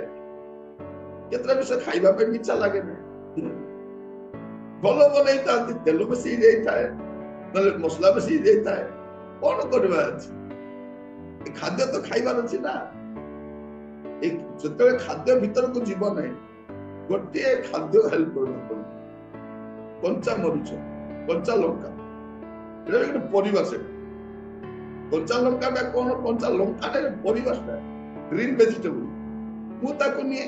S1: କେତେଟା ବିଷୟ ଖାଇବା ପାଇଁ ଇଚ୍ଛା ଲାଗେ ନା। ଭଲ ବନେଇଥାନ୍ତି, ତେଲ ବେଶୀ ହେଇଯାଇଥାଏ, ନହେଲେ ମସଲା ବେଶୀ ହେଇଯାଇଥାଏ। କଣ କରିବା ଅଛି? ଖାଦ୍ୟ ତ ଖାଇବାର ଅଛି ନା। ଯେତେବେଳେ ଖାଦ୍ୟ ଭିତରକୁ ଯିବ ନାହିଁ, ଗୋଟିଏ ଖାଦ୍ୟ ହେଲ୍ପ କରିବାକୁ ପଡିବ। କଞ୍ଚା ମରିଚ, କଞ୍ଚା ଲଙ୍କା, ଏଟା ଗୋଟେ ପରିବା। ସେଟା କଞ୍ଚା ଲଙ୍କାଟା କଣ? କଞ୍ଚା ଲଙ୍କାଟା ପରିବାଟା, ଗ୍ରୀନ ଭେଜିଟେବୁଲ। ମୁଁ ତାକୁ ନିଏ।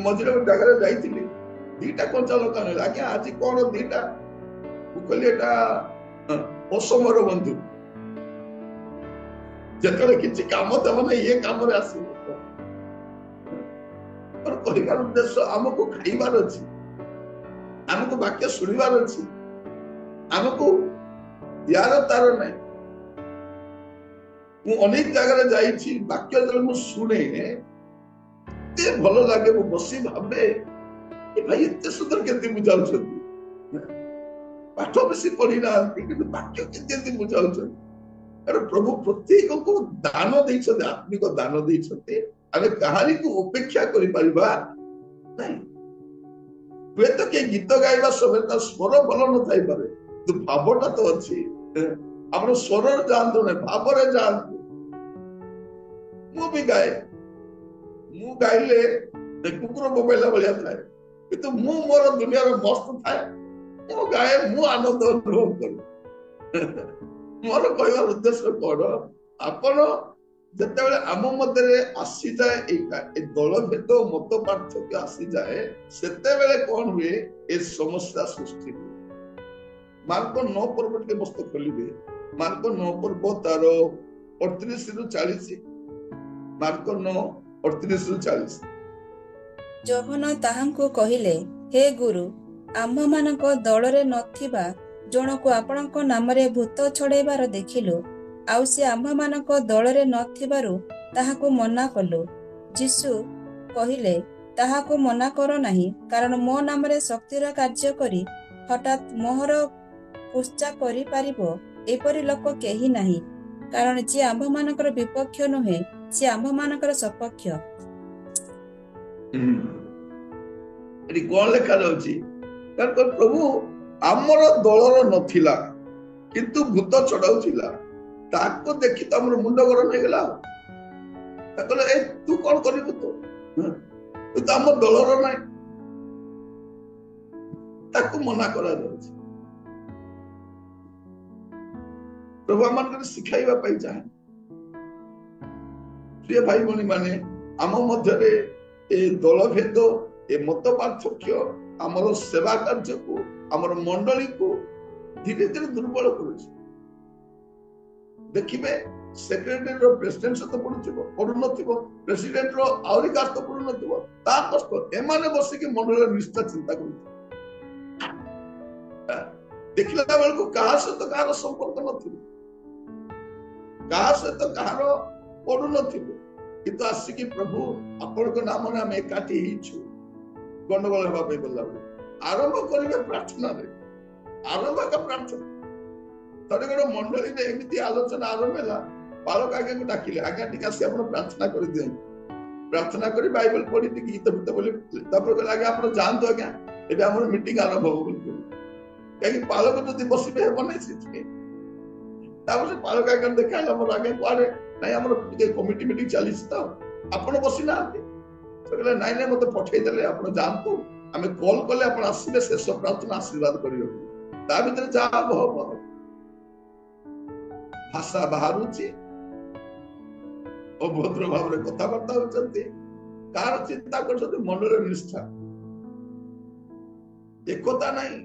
S1: ମଝିରେ ଗୋଟେ ଜାଗାରେ ଯାଇଥିଲି, 2ଟା କଞ୍ଚା ଲଙ୍କା ନେଲେ। ଆଜ୍ଞା ଆଜି କଣ 2ଟା? ମୁଁ କହିଲି ଏଟା ଅସମର ବନ୍ଧୁ, ଯେତେବେଳେ କିଛି କାମ ଦେବ ନା, ଇଏ କାମରେ ଆସିବ। କହିବାର ଉଦ୍ଦେଶ୍ୟ, ଆମକୁ ଖାଇବାର ଅଛି, ଆମକୁ ବାକ୍ୟ ଶୁଣିବାର ଅଛି, ଆମକୁ ୟାର ତାର ନାହିଁ। ମୁଁ ଅନେକ ଜାଗାରେ ଯାଇଛି, ବାକ୍ୟ ଯେତେବେଳେ ମୁଁ ଶୁଣେ, ଏତେ ଭଲ ଲାଗେ। ମୁଁ ବସି ଭାବେ, ଏ ଭାଇ ଏତେ ସୁନ୍ଦର କେମିତି ବୁଝାଉଛନ୍ତି। ପାଠ ବେଶୀ ପଢି ନାହାନ୍ତି, କିନ୍ତୁ ବାକ୍ୟ କେମିତି ବୁଝାଉଛନ୍ତି। ପ୍ରଭୁ ପ୍ରତ୍ୟେକଙ୍କୁ ଦାନ ଦେଇଛନ୍ତି, ଆତ୍ମିକ ଦାନ ଦେଇଛନ୍ତି। ଆମେ କାହାରିକୁ ଉପେକ୍ଷା କରିପାରିବା ନାହିଁ। ହୁଏତ କିଏ ଗୀତ ଗାଇବା ସମୟରେ ତା ସ୍ୱର ଭଲ ନଥାଇପାରେ, କିନ୍ତୁ ଭାବଟା ତ ଅଛି। ଆପଣ ସ୍ୱରରେ ଯାଆନ୍ତୁ ନାହିଁ, ଭାବରେ ଯାଆନ୍ତୁ। ମୁଁ ବି ଗାଏ, मु गाइले कुकुर बोबेला भलिया थाए किंतु मु मोर दुनिया रे मस्त थाए मु गाए मु आनंद अनुभव करू मोर कहवा उद्देश्य कोन आपण जेतेबेले आम मध्य आसी जाए ए दल भेद मत पार्थक्य आसी जाए सेतेबेले कोन हुए ए समस्या सृष्टि हुए। मार्क 9 पर्व के मस्त खोलिबे मार्क 9 पर्व तार 38 रु 40 मार्क 9 38 रु 40
S2: जोहन ताहांको कहिले हे गुरु आम्भ मानक दलरे नथिबा जणको आपणको नामरे भूत छड़ेबार देखिलु आउ से आम्भ मानक दलरे नथिबारु ताहाको मना कलु। यीशु कहिले ताहाको मना करो नाही कारण मो नामरे शक्तिर कार्य करी हठात मोहर पुष्चा करि पारिबो एपरि लोक केही नाही कारण जे आम्भ मानकर विपक्ष नुहे से आम्भ मानकर सपक्ष।
S1: एटी कोन लेखा जाउची कारण प्रभु आमर दलर नथिला किंतु भूत चढ़ाउथिला ताको देखि त हमर मुंड गरम हे गेला कहले ए तू कोन करिबु तू त हमर दलर नै ताको मना करा जाउची। प्रभु हमन के सिखाइबा पई चाहे प्रिय भाई बनी माने आम मध्य रे ए दल भेद ए मत पार्थक्य आमर सेवा कार्य को आमर मंडली को धीरे धीरे दुर्बल करुछि। देखिबे सेक्रेटरी रो प्रेसिडेंट सहित पड़ुनथिबो प्रेसिडेंट रो आउरी कास्त पड़ुनथिबो ता कष्ट एमाने बसिक मंडल निष्ठा चिंता करू देखिला बेल को कहा सहित कहार संपर्क नथिबो कहा सहित कहार पड़ुनथिबो किंतु आसिकी प्रभु आपण को नाम ने हम एकाठी हिछु गंडगोल हेबा पे बोलला आरंभ करिवे प्रार्थना रे आरंभ का प्रार्थना तरे गरो मंडली रे एमिति आलोचना आरंभ हैला पालक आगे को डाकिले आगे टिक आसी आपण प्रार्थना कर दियो प्रार्थना करी बाइबल पढ़ी टिक गीत भीतर बोले तापर को लागे आपण जानतो आगे एबे हमर मीटिंग आरंभ हो बोल कहीं पालक जदी बसिबे हेबो नै सिथि तापर से पालक आगे देखाइला हमर आगे कोआरे नै हमर कमिटी मीटिंग चलिस त आपण बसिना कहले नाइ नाइ मते पठेई देले आपण जानतो हमें कॉल करले आपण आसीबे शेष प्रार्थना आशीर्वाद करियो ता भीतर जा हो भाषा बाहरुची अभद्र भाव रे कथा बार्ता होचंती कार चिंता करछते मनरे निष्ठा एकता नाही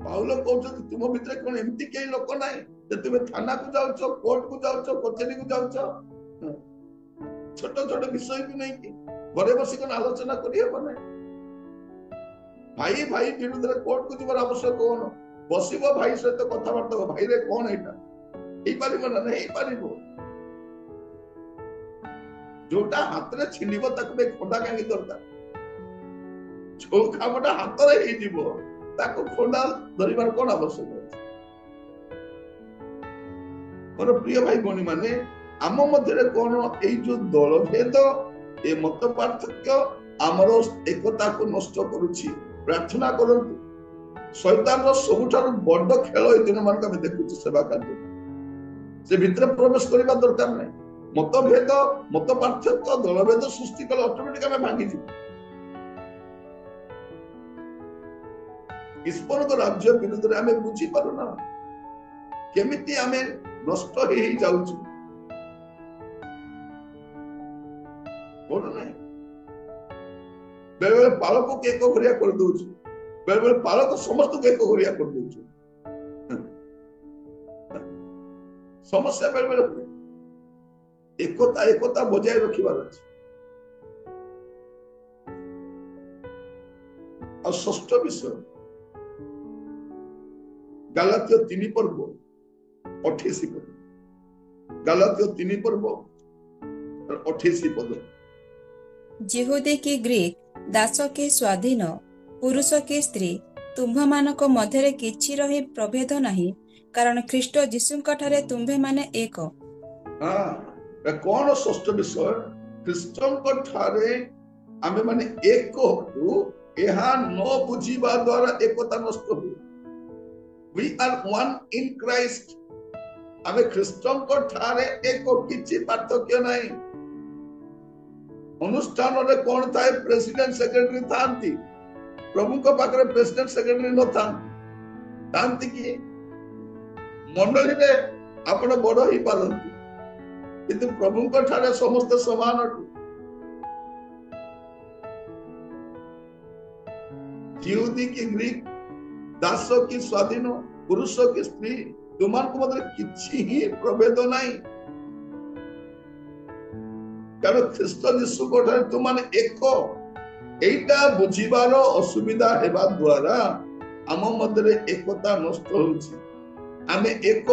S1: पाउलो कहउछत तुम भीतर कोन एम्ति के लोक नाही जे तुमे थाना को जाउछो कोर्ट को जाउछो कचेरी को जाउछो छोट छोट विषय भी नहीं कि घरे बसी कोन आलोचना करी हेबो नै भाई भाई विरुद्ध रे कोर्ट को जीवर आवश्यक कोन बसिबो भाई सहित कथा बार्ता भाई रे कोन एटा एई पारिबो ना नहीं पारिबो जोटा हाथ रे छिनिबो तक बे खोडा कांगी दरकार जो कामटा हाथ रे हे जीवो ताको खोडा धरिबार कोन आवश्यक मोर प्रिय भाई बनी माने आम मध्य कौन ये जो दल भेद ए मत पार्थक्य आमर एकता को नष्ट करुछि प्रार्थना करंतु शैतान रो सबुठार बड़ खेल ए दिन मान के देखुछि सेवा कार्य से भीतर प्रवेश करबा दरकार नै मत भेद मत पार्थक्य दल भेद सृष्टि कले ऑटोमेटिक हमें भांगी जी ईश्वर को राज्य विरुद्ध रे हमें बुझी पारुना केमिति हमें नष्ट हे जाउछु बेले बेले पालक को एक घरिया कर दउछु बेले बेले पालक समस्त को एक घरिया कर दउछु समस्या बेले बेले एकता एकता बजाय रखिबार अछि और षष्ठ विषय गलातियो 3 पर्व 28 पद गलातियो 3 पर्व 28 पद
S2: जिहुदी की ग्रीक दास के स्वाधीन पुरुष के स्त्री तुम्भ मानक मध्यरे किछि रही प्रभेद नाही कारण ख्रीष्ट जीशुंक ठारे तुम्भे माने एक
S1: हां कोन षष्ठ विषय ख्रीष्टंक ठारे आमे माने एक हो एहा न बुझीबा द्वारा एकता नष्ट हो we are one in Christ आमे ख्रीष्टंक ठारे एक किछि पार्थक्य नाही अनुष्ठान रे कौन थाए प्रेसिडेंट सेक्रेटरी थांती प्रभु को पाखरे प्रेसिडेंट सेक्रेटरी न थांती कि मंडली रे आपण बड़ ही पारंती किंतु प्रभु को ठारे समस्त समान अटु यहूदी की ग्रीक दास की स्वाधीन पुरुष की स्त्री तुमान को मतलब किछि ही प्रभेद नहीं कारण ख्रीष्ट यीशु को ठारे तुमान एक एटा बुझिबार असुविधा हेबा द्वारा आम मध्य एकता नष्ट होउछि आमे एक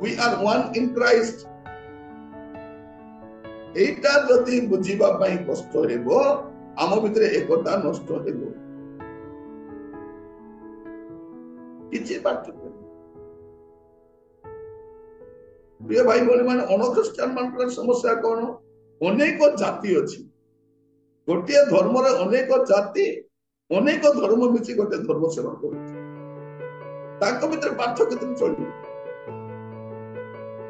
S1: we are one in Christ एटा जदि बुझिबा पई कष्ट हेबो आम भितर एकता नष्ट हेबो किछि पार्थक्य प्रिय भाई भौणी माने अनख्रिस्टान मानकर समस्या कोन अनेक जाति अछि गोटे धर्म रे अनेक जाति अनेक धर्म मिछि गोटे धर्म सेवा करूछि ताको भितर पार्थक्य केते चलि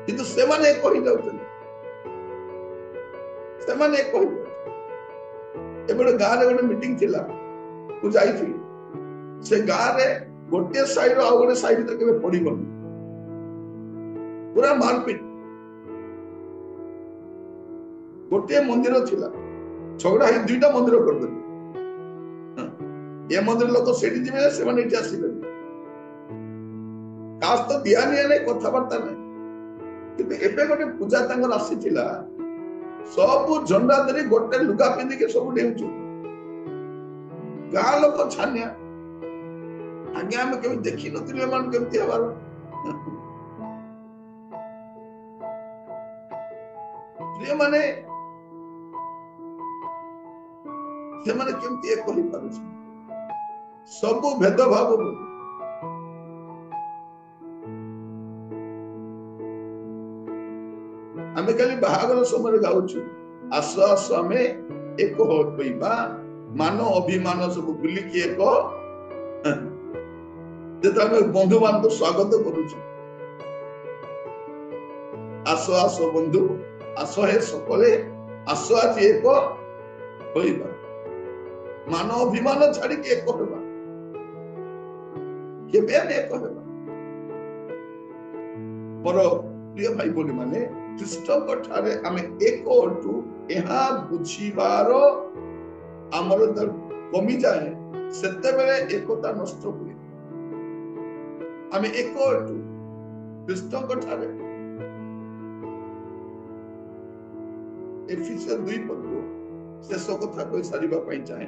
S1: किंतु सेमाने कहि जाउछन सेमाने कहि एबे गाँ रे गोटे मीटिंग थिला तू जाइथि से गाँ रे गोटे साइड आ गोटे साइड तक केबे पड़िबन पूरा मारपीट गोटे मंदिर थिला झगड़ा ही दुईटा मंदिर कर देले ये मंदिर लोक सेठी जिबे से माने इति आसीबे कास तो दिया नहीं कथा बार्ता नहीं किंतु एबे गोटे पूजा तांगर आसीथिला सब झंडा धरी गोटे लुगा पिंदी के सब डेउछु गाँ लोक छानिया आगे हम केबे देखि नथिले मान केमति हबार प्रिय माने से माने केमति एक कहि पारुछ सब भेदभाव आमे खाली बाहागर समय गाउछु आस आस आमे एक होइबा मान अभिमान सब भूली कि एक जेता आमे बंधु बांधव स्वागत करूछु आस आस बंधु आस हे सकले आस आज एक होइबा मान अभिमान छाड़ी के एक होइबा केबे एक होइबा मोर प्रिय भाई बोली माने ख्रीष्ट ठारे आमे एक अटू एहा बुझिबार हमर कमी जाए सेते बेले एकता नष्ट हुए आमे एक अटू ख्रीष्ट ठारे एफिसियन 2 पद शेष कथा कहि सारिबा पई चाहे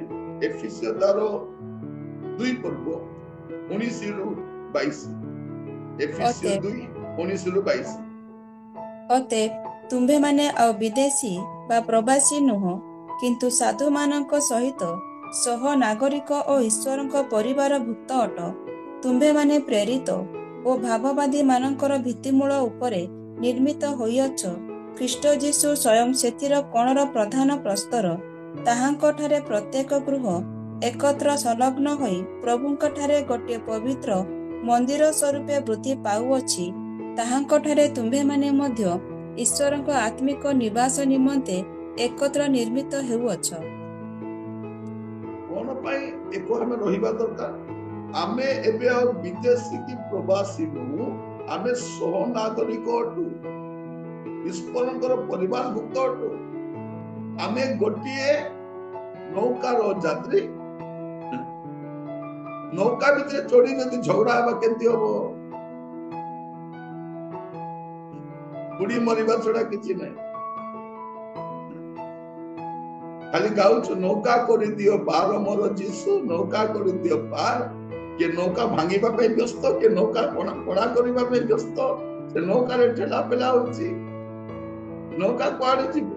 S1: एफिसियन तारो 2 पद 19 रु 22 एफिसियन 2 19 रु 22
S2: अतएव तुम्भे माने आ विदेशी बा प्रवासी नुह किंतु साधु मानक सहित सह नागरिक और ईश्वरक परिवार भुक्त अट तुम्भे माने प्रेरित और भाववादी मानकर भित्तिमूल उपरे निर्मित होइअछ ख्रीष्ट जीशु स्वयं सेतिर कोणर प्रधान प्रस्तर ताहांक ठारे प्रत्येक गृह एकत्र संलग्न होई प्रभुंक ठारे गोटे पवित्र मंदिर स्वरूपे वृद्धि पाउअछि ताहांक ठारे तुम्भे माने मध्य ईश्वरक आत्मिक निवास निमंते एकत्र निर्मित हेउअछ
S1: कोन पई एको हमें रहिबा दरकार आमे एबे आ विदेशी की प्रवासी नु आमे सह नागरिक अटू ईश्वरकर परिवार भुक्त अटू आमे गोटिए नौकार यात्री नौका भितर चढ़ी जदि झगड़ा हेबा केमति हबो बुढ़ी मरिबा छड़ा किछि नै खाली गाउछ नौका करि दियो पार मोर जीसु नौका करि दियो पार के नौका भांगिबा पे व्यस्त के नौका कोणा करिबा पे व्यस्त से नौका रे ठेला पेला होछि नौका कुआडे जिबो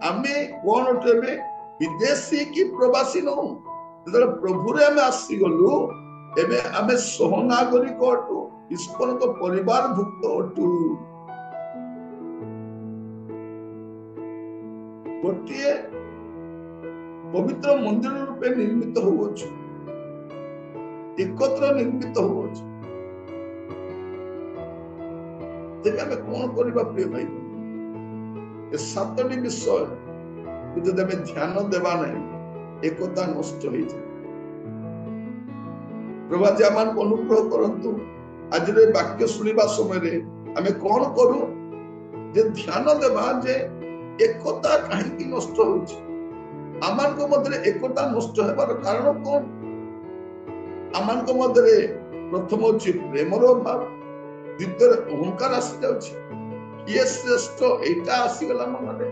S1: आमे कोन उठेबे विदेशी की प्रवासी न जदि प्रभु रे आमे आसी गलु एबे आमे सहनागरिक अटू ईश्वर को परिवार भुक्त अटू गोटे पवित्र मंदिर रूपे निर्मित होउछ एकत्र निर्मित होउछ ତେବେ ଆମେ କଣ କରିବା ପ୍ରିୟ ଭାଇ? ଏ 7ଟି ବିଷୟ ଯଦି ଆମେ ଧ୍ୟାନ ଦେବା ନାହିଁ, ଏକତା ନଷ୍ଟ ହେଇଯାଏ। ପ୍ରଭୁ ଆଜି ଆମମାନଙ୍କୁ ଅନୁଗ୍ରହ କରନ୍ତୁ। ଆଜିର ଏ ବାକ୍ୟ ଶୁଣିବା ସମୟରେ ଆମେ କଣ କରୁ? ଯେ ଧ୍ୟାନ ଦେବା ଯେ ଏକତା କାହିଁକି ନଷ୍ଟ ହଉଛି, ଆମମାନଙ୍କ ମଧ୍ୟରେ ଏକତା ନଷ୍ଟ ହେବାର କାରଣ କଣ? ଆମମାନଙ୍କ ମଧ୍ୟରେ ପ୍ରଥମ ହଉଛି ପ୍ରେମର ଅଭାବ, ଦ୍ୱିତୀୟରେ ଅହଙ୍କାର ଆସିଯାଉଛି, କିଏ ଶ୍ରେଷ୍ଠ ଏଇଟା ଆସିଗଲା ମନରେ।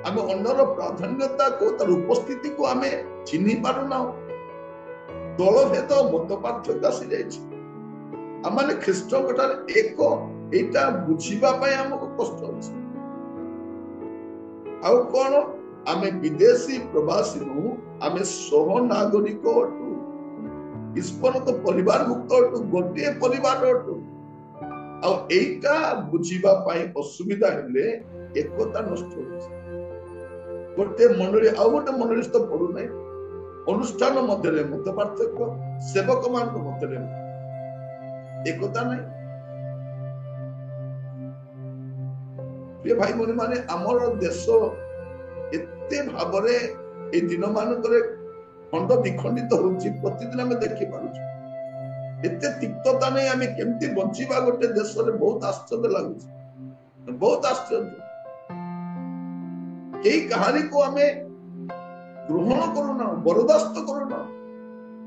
S1: ଆମେ ଅନ୍ୟର ପ୍ରାଧାନ୍ୟତାକୁ, ତାର ଉପସ୍ଥିତିକୁ ଆମେ ଚିହ୍ନି ପାରୁନାହୁଁ। ଦଳଭେଦ, ମତ ପାର୍ଥକ୍ୟ ଆସିଯାଇଛି। ଆମେ ଖ୍ରୀଷ୍ଟଙ୍କ ଠାରେ ଏକ, ଏଇଟା ବୁଝିବା ପାଇଁ ଆମକୁ କଷ୍ଟ ଅଛି। ଆଉ କଣ? ଆମେ ବିଦେଶୀ ପ୍ରବାସୀ ନୁହଁ, ଆମେ ସହ ନାଗରିକ ଅଟୁ, ଈଶ୍ୱରଙ୍କ ପରିବାରଭୁକ୍ତ ଅଟୁ, ଗୋଟିଏ ପରିବାର ଅଟୁ। ଆଉ ଏଇଟା ବୁଝିବା ପାଇଁ ଅସୁବିଧା ହେଲେ ଏକତା ନଷ୍ଟ ହଉଛି। ଗୋଟେ ମଣ୍ଡଳୀ ଆଉ ଗୋଟେ ମଣ୍ଡଳୀ ସହିତ ପଡୁନାହିଁ। ଅନୁଷ୍ଠାନ ମଧ୍ୟରେ ମତ ପାର୍ଥକ୍ୟ, ସେବକ ମାନଙ୍କ ମଧ୍ୟରେ ଏକତା ନାହିଁ। ପ୍ରିୟ ଭାଇ ଭଉଣୀ ମାନେ, ଆମର ଦେଶ ଏତେ ଭାବରେ ଏଇ ଦିନ ମାନଙ୍କରେ ଖଣ୍ଡ ବିଖଣ୍ଡିତ ହଉଛି, ପ୍ରତିଦିନ ଆମେ ଦେଖିପାରୁଛୁ। ଏତେ ତିକ୍ତତା ନେଇ ଆମେ କେମିତି ବଞ୍ଚିବା ଗୋଟେ ଦେଶରେ? ବହୁତ ଆଶ୍ଚର୍ଯ୍ୟ ଲାଗୁଛି, ବହୁତ ଆଶ୍ଚର୍ଯ୍ୟ। ଏଇ କାହାଣୀକୁ ଆମେ ଗ୍ରହଣ କରୁନା, ବରଦାସ୍ତ କରୁନା।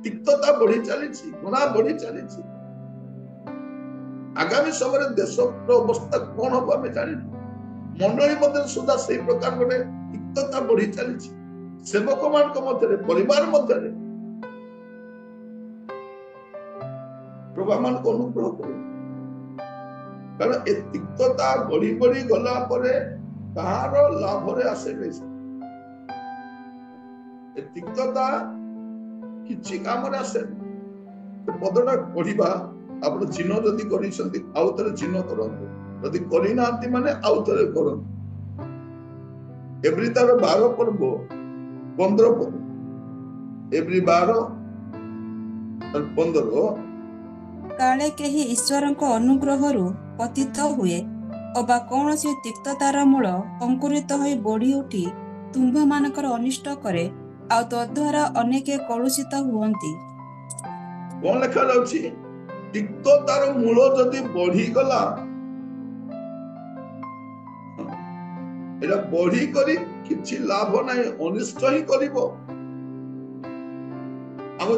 S1: ତିକ୍ତତା ବଢି ଚାଲିଛି, ଘୃଣା ବଢି ଚାଲିଛି। ଆଗାମୀ ସମୟରେ ଦେଶର ଅବସ୍ଥା କଣ ହବ ଆମେ ଜାଣିନୁ। ମଣ୍ଡଳୀ ମଧ୍ୟରେ ସୁଦ୍ଧା ସେଇ ପ୍ରକାର ଗୋଟେ ତିକ୍ତତା ବଢି ଚାଲିଛି, ସେବକ ମାନଙ୍କ ମଧ୍ୟରେ, ପରିବାର ମଧ୍ୟରେ। ପ୍ରଭୁ ମାନଙ୍କୁ ଅନୁଗ୍ରହ କରୁ, କାରଣ ଏ ତିକ୍ତତା ବଢି ବଢି ଗଲା ପରେ କାହାର ଲାଭରେ ଆସେ ନାହିଁ। ଏ ତିକ୍ତତା କିଛି କାମରେ ଆସେନି। ପଦଟା ପଢିବା, ଆପଣ ଚିହ୍ନ ଯଦି କରିଛନ୍ତି ଆଉ ଥରେ ଚିହ୍ନ କରନ୍ତୁ, ଯଦି କରିନାହାନ୍ତି ମାନେ ଆଉ ଥରେ କରନ୍ତୁ। ଏଭ୍ରି ତାର 12 ପର୍ବ 15 ପର୍ବ, ଏଭ୍ରି 12 15।
S2: କାଳେ କେହି ଈଶ୍ୱରଙ୍କ ଅନୁଗ୍ରହରୁ ପତିତ ହୁଏ ଅବା କୌଣସି ତିକ୍ତତାର ମୂଳ ଅଙ୍କୁରିତ ହୋଇ ବଢି ଉଠି ତୁମ୍ଭମାନଙ୍କର ଅନିଷ୍ଟ କରେ, ଆଉ ତଦ୍ଦ୍ୱାରା ଅନେକେ କଳୁଷିତ ହୁଅନ୍ତି।
S1: କଣ ଲେଖା ଯାଉଛି? ତିକ୍ତତାର ମୂଳ ଯଦି ବଢିଗଲା, ଏଟା ବଢି କରି କିଛି ଲାଭ ନାହିଁ, ଅନିଷ୍ଟ ହିଁ କରିବ। ଆମ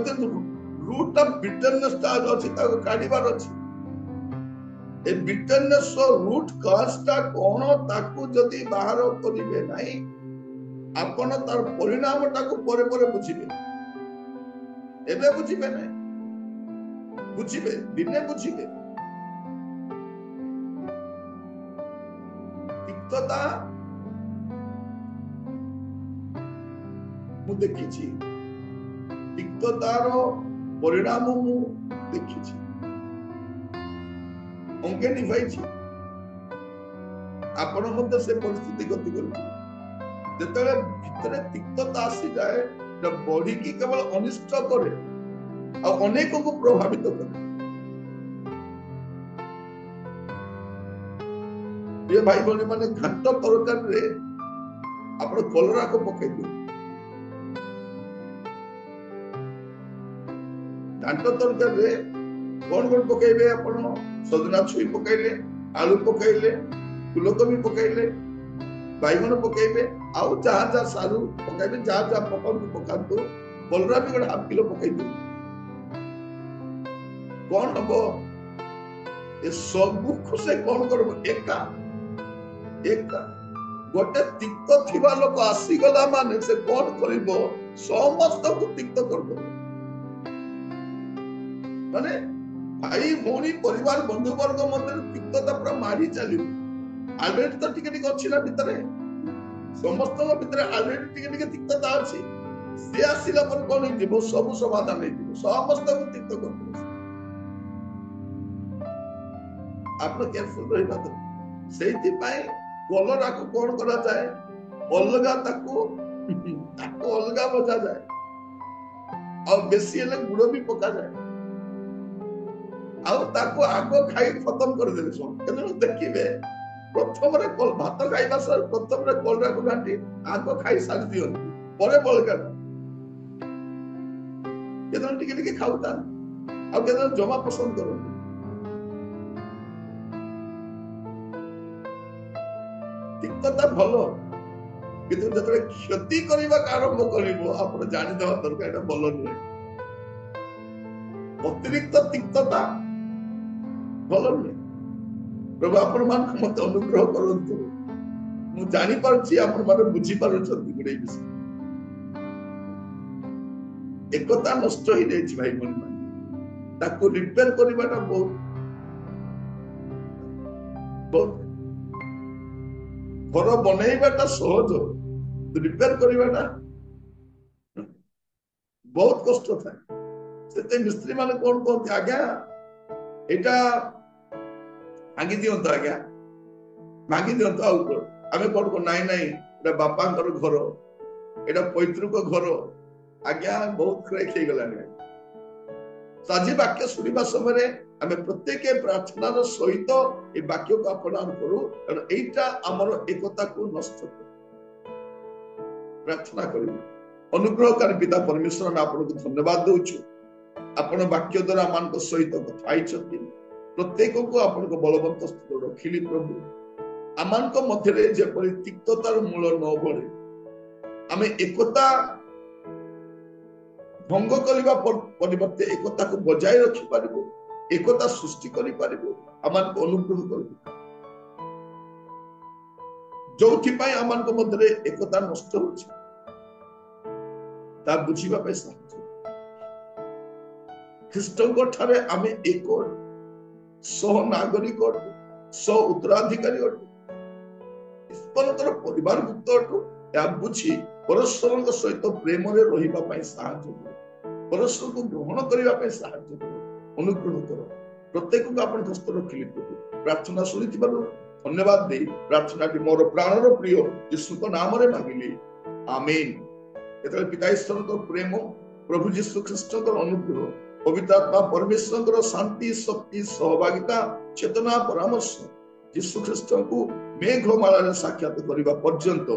S1: ରୁଟ୍ ଅଫ ବିଟରନେସ୍ ଟା ଅଛି, ତାକୁ କାଢିବାର ଅଛି। ଏ ବିଟରନେସ୍ ରୁଟ୍ କଜ୍ ଟା କଣ, ତାକୁ ଯଦି ବାହାର କରିବେ ନାହିଁ, ଆପଣ ତାର ପରିଣାମ ଟାକୁ ପରେ ପରେ ବୁଝିବେ। ଏବେ ବୁଝିବେ ନାହିଁ, ବୁଝିବେ, ଦିନେ ବୁଝିବେ। ତିକ୍ତତା ମୁଁ ଦେଖିଛି, ତିକ୍ତତାର ପରିଣାମ ମୁଁ ଦେଖିଛି, ଅଙ୍ଗେ ନିଭାଇଛି। ଆପଣ ମଧ୍ୟ ସେ ପରିସ୍ଥିତି ଗତି କରୁଥିବେ। ଯେତେବେଳେ ଭିତରେ ତିକ୍ତତା ଆସିଯାଏ, ବଢିକି କେବଳ ଅନିଷ୍ଟ କରେ ଆଉ ଅନେକଙ୍କୁ ପ୍ରଭାବିତ କରେ। ପ୍ରିୟ ଭାଇ ଭଉଣୀ ମାନେ, ଘାଣ୍ଟ ତରକାରୀରେ ଆପଣ କଲରାକୁ ପକେଇ ଦିଅନ୍ତୁ। ଘାଣ୍ଟ ତରକାରୀରେ କଣ କଣ ପକେଇବେ? ଆପଣ ସଜନା ଛୁଇଁ ପକେଇଲେ, ଆଳୁ ପକେଇଲେ, ଫୁଲକୋବି ପକେଇଲେ, ବାଇଗଣ ପକେଇବେ, ଆଉ ଯାହା ଯାହା ସାରୁ ପକେଇବେ, ଯାହା ଯାହା ପକାନ୍ତୁ। କଲରା ବି ଗୋଟେ 1/2 କିଲୋ ପକେଇ ଦିଅନ୍ତୁ। କଣ ହବ? ଏ ସବୁକୁ ସେ କଣ କରିବ? ଏକା ଗୋଟେ ତିକ୍ତ ଥିବା ଲୋକ ଆସିଗଲା ମାନେ ସେ କଣ କରିବ? ସମସ୍ତଙ୍କୁ ତିକ୍ତ କରିଦେବ। ମାନେ ଭାଇ ଭଉଣୀ, ପରିବାର, ବନ୍ଧୁବର୍ଗ ମଧ୍ୟରେ ତିକ୍ତତା ପୁରା ମାଡି ଚାଲିବ। ଅଲରେଡି ତ ଟିକେ ଟିକେ ଅଛି ନା ଭିତରେ, ସମସ୍ତଙ୍କ ଭିତରେ ଅଲରେଡି ଟିକେ ଟିକେ ତିକ୍ତତା ଅଛି। ସେ ଆସିଲା ପରେ କଣ ହେଇଯିବ? ସବୁ ସମାଧାନ ହେଇଯିବ, ସମସ୍ତଙ୍କୁ ତିକ୍ତ କରିଦେବ। ଆପଣ କେୟାରଫୁଲ ରହିବା ଦରକାର। ସେଇଥିପାଇଁ କଲରାକୁ କଣ କରାଯାଏ? ଅଲଗା ତାକୁ ଅଲଗା ଭଜାଯାଏ, ଆଉ ବେଶୀ ହେଲେ ଗୁଡ ବି ପକାଯାଏ। ଆଉ ତାକୁ ଆଗ ଖାଇ ଖତମ କରିଦେବେ ସବୁ। କେତେବେଳେ ଦେଖିବେ ପ୍ରଥମରେ ଭାତ ଖାଇବା ସହ ପ୍ରଥମରେ କଲରାକୁ ଘାଣ୍ଟି ଆଗ ଖାଇ ସାରି ଦିଅନ୍ତି, ପରେ ବଳକା କେତେବେଳେ ଟିକେ ଟିକେ ଖାଉଥାନ୍ତି, ଆଉ କେତେବେଳେ ଜମା ପସନ୍ଦ କରନ୍ତି। ତିକ୍ତତା ଭଲ, କିନ୍ତୁ ଯେତେବେଳେ କ୍ଷତି କରିବାକୁ ଆରମ୍ଭ କରିବ ଆପଣ ଜାଣିଦେବା ଦରକାର ଏଇଟା ଭଲ ନୁହେଁ। ଅତିରିକ୍ତ ତିକ୍ତତା ଭଲ ନୁହେଁ। ପ୍ରଭୁ ଆପଣ ମାନଙ୍କୁ ମତେ ଅନୁଗ୍ରହ କରନ୍ତୁ। ମୁଁ ଜାଣିପାରୁଛି ଆପଣ ମାନେ ବୁଝିପାରୁଛନ୍ତି ଗୋଟେ ବିଷୟ। ଏକତା ନଷ୍ଟ ହେଇଯାଇଛି ଭାଇ ଭଉଣୀ ମାନେ, ତାକୁ ରିପେୟାର କରିବାଟା ବହୁତ ଘର ବନେଇବାଟା ସହଜ, ରିପେୟାର କରିବାଟା ବହୁତ କଷ୍ଟ ଥାଏ। ସେତେ ମିସ୍ତ୍ରୀ ମାନେ କଣ କହନ୍ତି, ଆଜ୍ଞା ଏଇଟା ଭାଙ୍ଗି ଦିଅନ୍ତୁ, ଆଜ୍ଞା ଭାଙ୍ଗି ଦିଅନ୍ତୁ। ଆଉ କଣ ଆମେ କଣ କରୁ, ନାଇଁ ନାଇଁ ଏଟା ବାପାଙ୍କର ଘର, ଏଟା ପୈତୃକ ଘର, ଆଜ୍ଞା ବହୁତ କ୍ରେକ୍ ହେଇଗଲାଣି। ଆଜି ବାକ୍ୟ ଶୁଣିବା ସମୟରେ ଆମେ ପ୍ରତ୍ୟେକ ପ୍ରାର୍ଥନାର ସହିତ ଏ ବାକ୍ୟକୁ ଆପଣାର କରୁ, କାରଣ ଏଇଟା ଆମର ଏକତାକୁ ନଷ୍ଟ କରେ। ପ୍ରାର୍ଥନା କରିବୁ। ଅନୁଗ୍ରହକାରୀ ପିତା ପରମେଶ୍ୱର, ଆମେ ଆପଣଙ୍କୁ ଧନ୍ୟବାଦ ଦଉଛୁ। ଆପଣ ବାକ୍ୟ ଦ୍ୱାରା ଆମମାନଙ୍କ ସହିତ କଥା ହେଇଛନ୍ତି। ପ୍ରତ୍ୟେକଙ୍କୁ ଆପଣଙ୍କ ବଳବନ୍ତ ସ୍ଥିତିରେ ରଖିଲି ପ୍ରଭୁ। ଆମମାନଙ୍କ ମଧ୍ୟରେ ଯେପରି ତିକ୍ତତାର ମୂଳ ନ ବଢେ, ଆମେ ଏକତା ଭଙ୍ଗ କରିବା ପରିବର୍ତ୍ତେ ଏକତାକୁ ବଜାୟ ରଖିପାରିବୁ, ଏକତା ସୃଷ୍ଟି କରିପାରିବୁ। ଆମମାନଙ୍କୁ ଅନୁଗ୍ରହ କରିବୁ। ଯୋଉଥିପାଇଁ ଆମମାନଙ୍କ ମଧ୍ୟରେ ଏକତା ନଷ୍ଟ ହଉଛି ତା ବୁଝିବା ପାଇଁ ସାହାଯ୍ୟ। ଖ୍ରୀଷ୍ଟଙ୍କ ଠାରେ ଆମେ ଏକ ସହ ନାଗରିକ ଅଟୁ, ସହ ଉତ୍ତରାଧିକାରୀ ଅଟୁ, ଈଶ୍ୱରଙ୍କର ପରିବାରଭୁକ୍ତ ଅଟୁ। ଏହା ବୁଝି ପରସ୍ପରଙ୍କ ସହିତ ପ୍ରେମରେ ରହିବା ପାଇଁ ସାହାଯ୍ୟ କରୁ, ପରସ୍ପରକୁ ଗ୍ରହଣ କରିବା ପାଇଁ ସାହାଯ୍ୟ କରୁ। ଅନୁଗ୍ରହ କର। ପ୍ରତ୍ୟେକଙ୍କୁ ଆପଣ ହସ୍ତ ରଖିଲି ପ୍ରଭୁ। ପ୍ରାର୍ଥନା ଶୁଣିଥିବାରୁ ଧନ୍ୟବାଦ ଦେଇ ପ୍ରାର୍ଥନାଟି ମୋର ପ୍ରାଣର ପ୍ରିୟ ଯୀଶୁଙ୍କ ନାମରେ ମାଗିଲି, ଆମେନ୍। ଯେତେବେଳେ ପିତା ଈଶ୍ୱରଙ୍କ ପ୍ରେମ, ପ୍ରଭୁ ଯୀଶୁ ଖ୍ରୀଷ୍ଟଙ୍କର ଅନୁଗ୍ରହ, ପବିତ୍ର ଆତ୍ମା ପରମେଶ୍ୱରଙ୍କର ଶାନ୍ତି, ଶକ୍ତି, ସହଭାଗିତା, ଚେତନା, ପରାମର୍ଶ ଯୀଶୁ ଖ୍ରୀଷ୍ଟଙ୍କୁ ମେଘମାଳାରେ ସାକ୍ଷାତ କରିବା ପର୍ଯ୍ୟନ୍ତ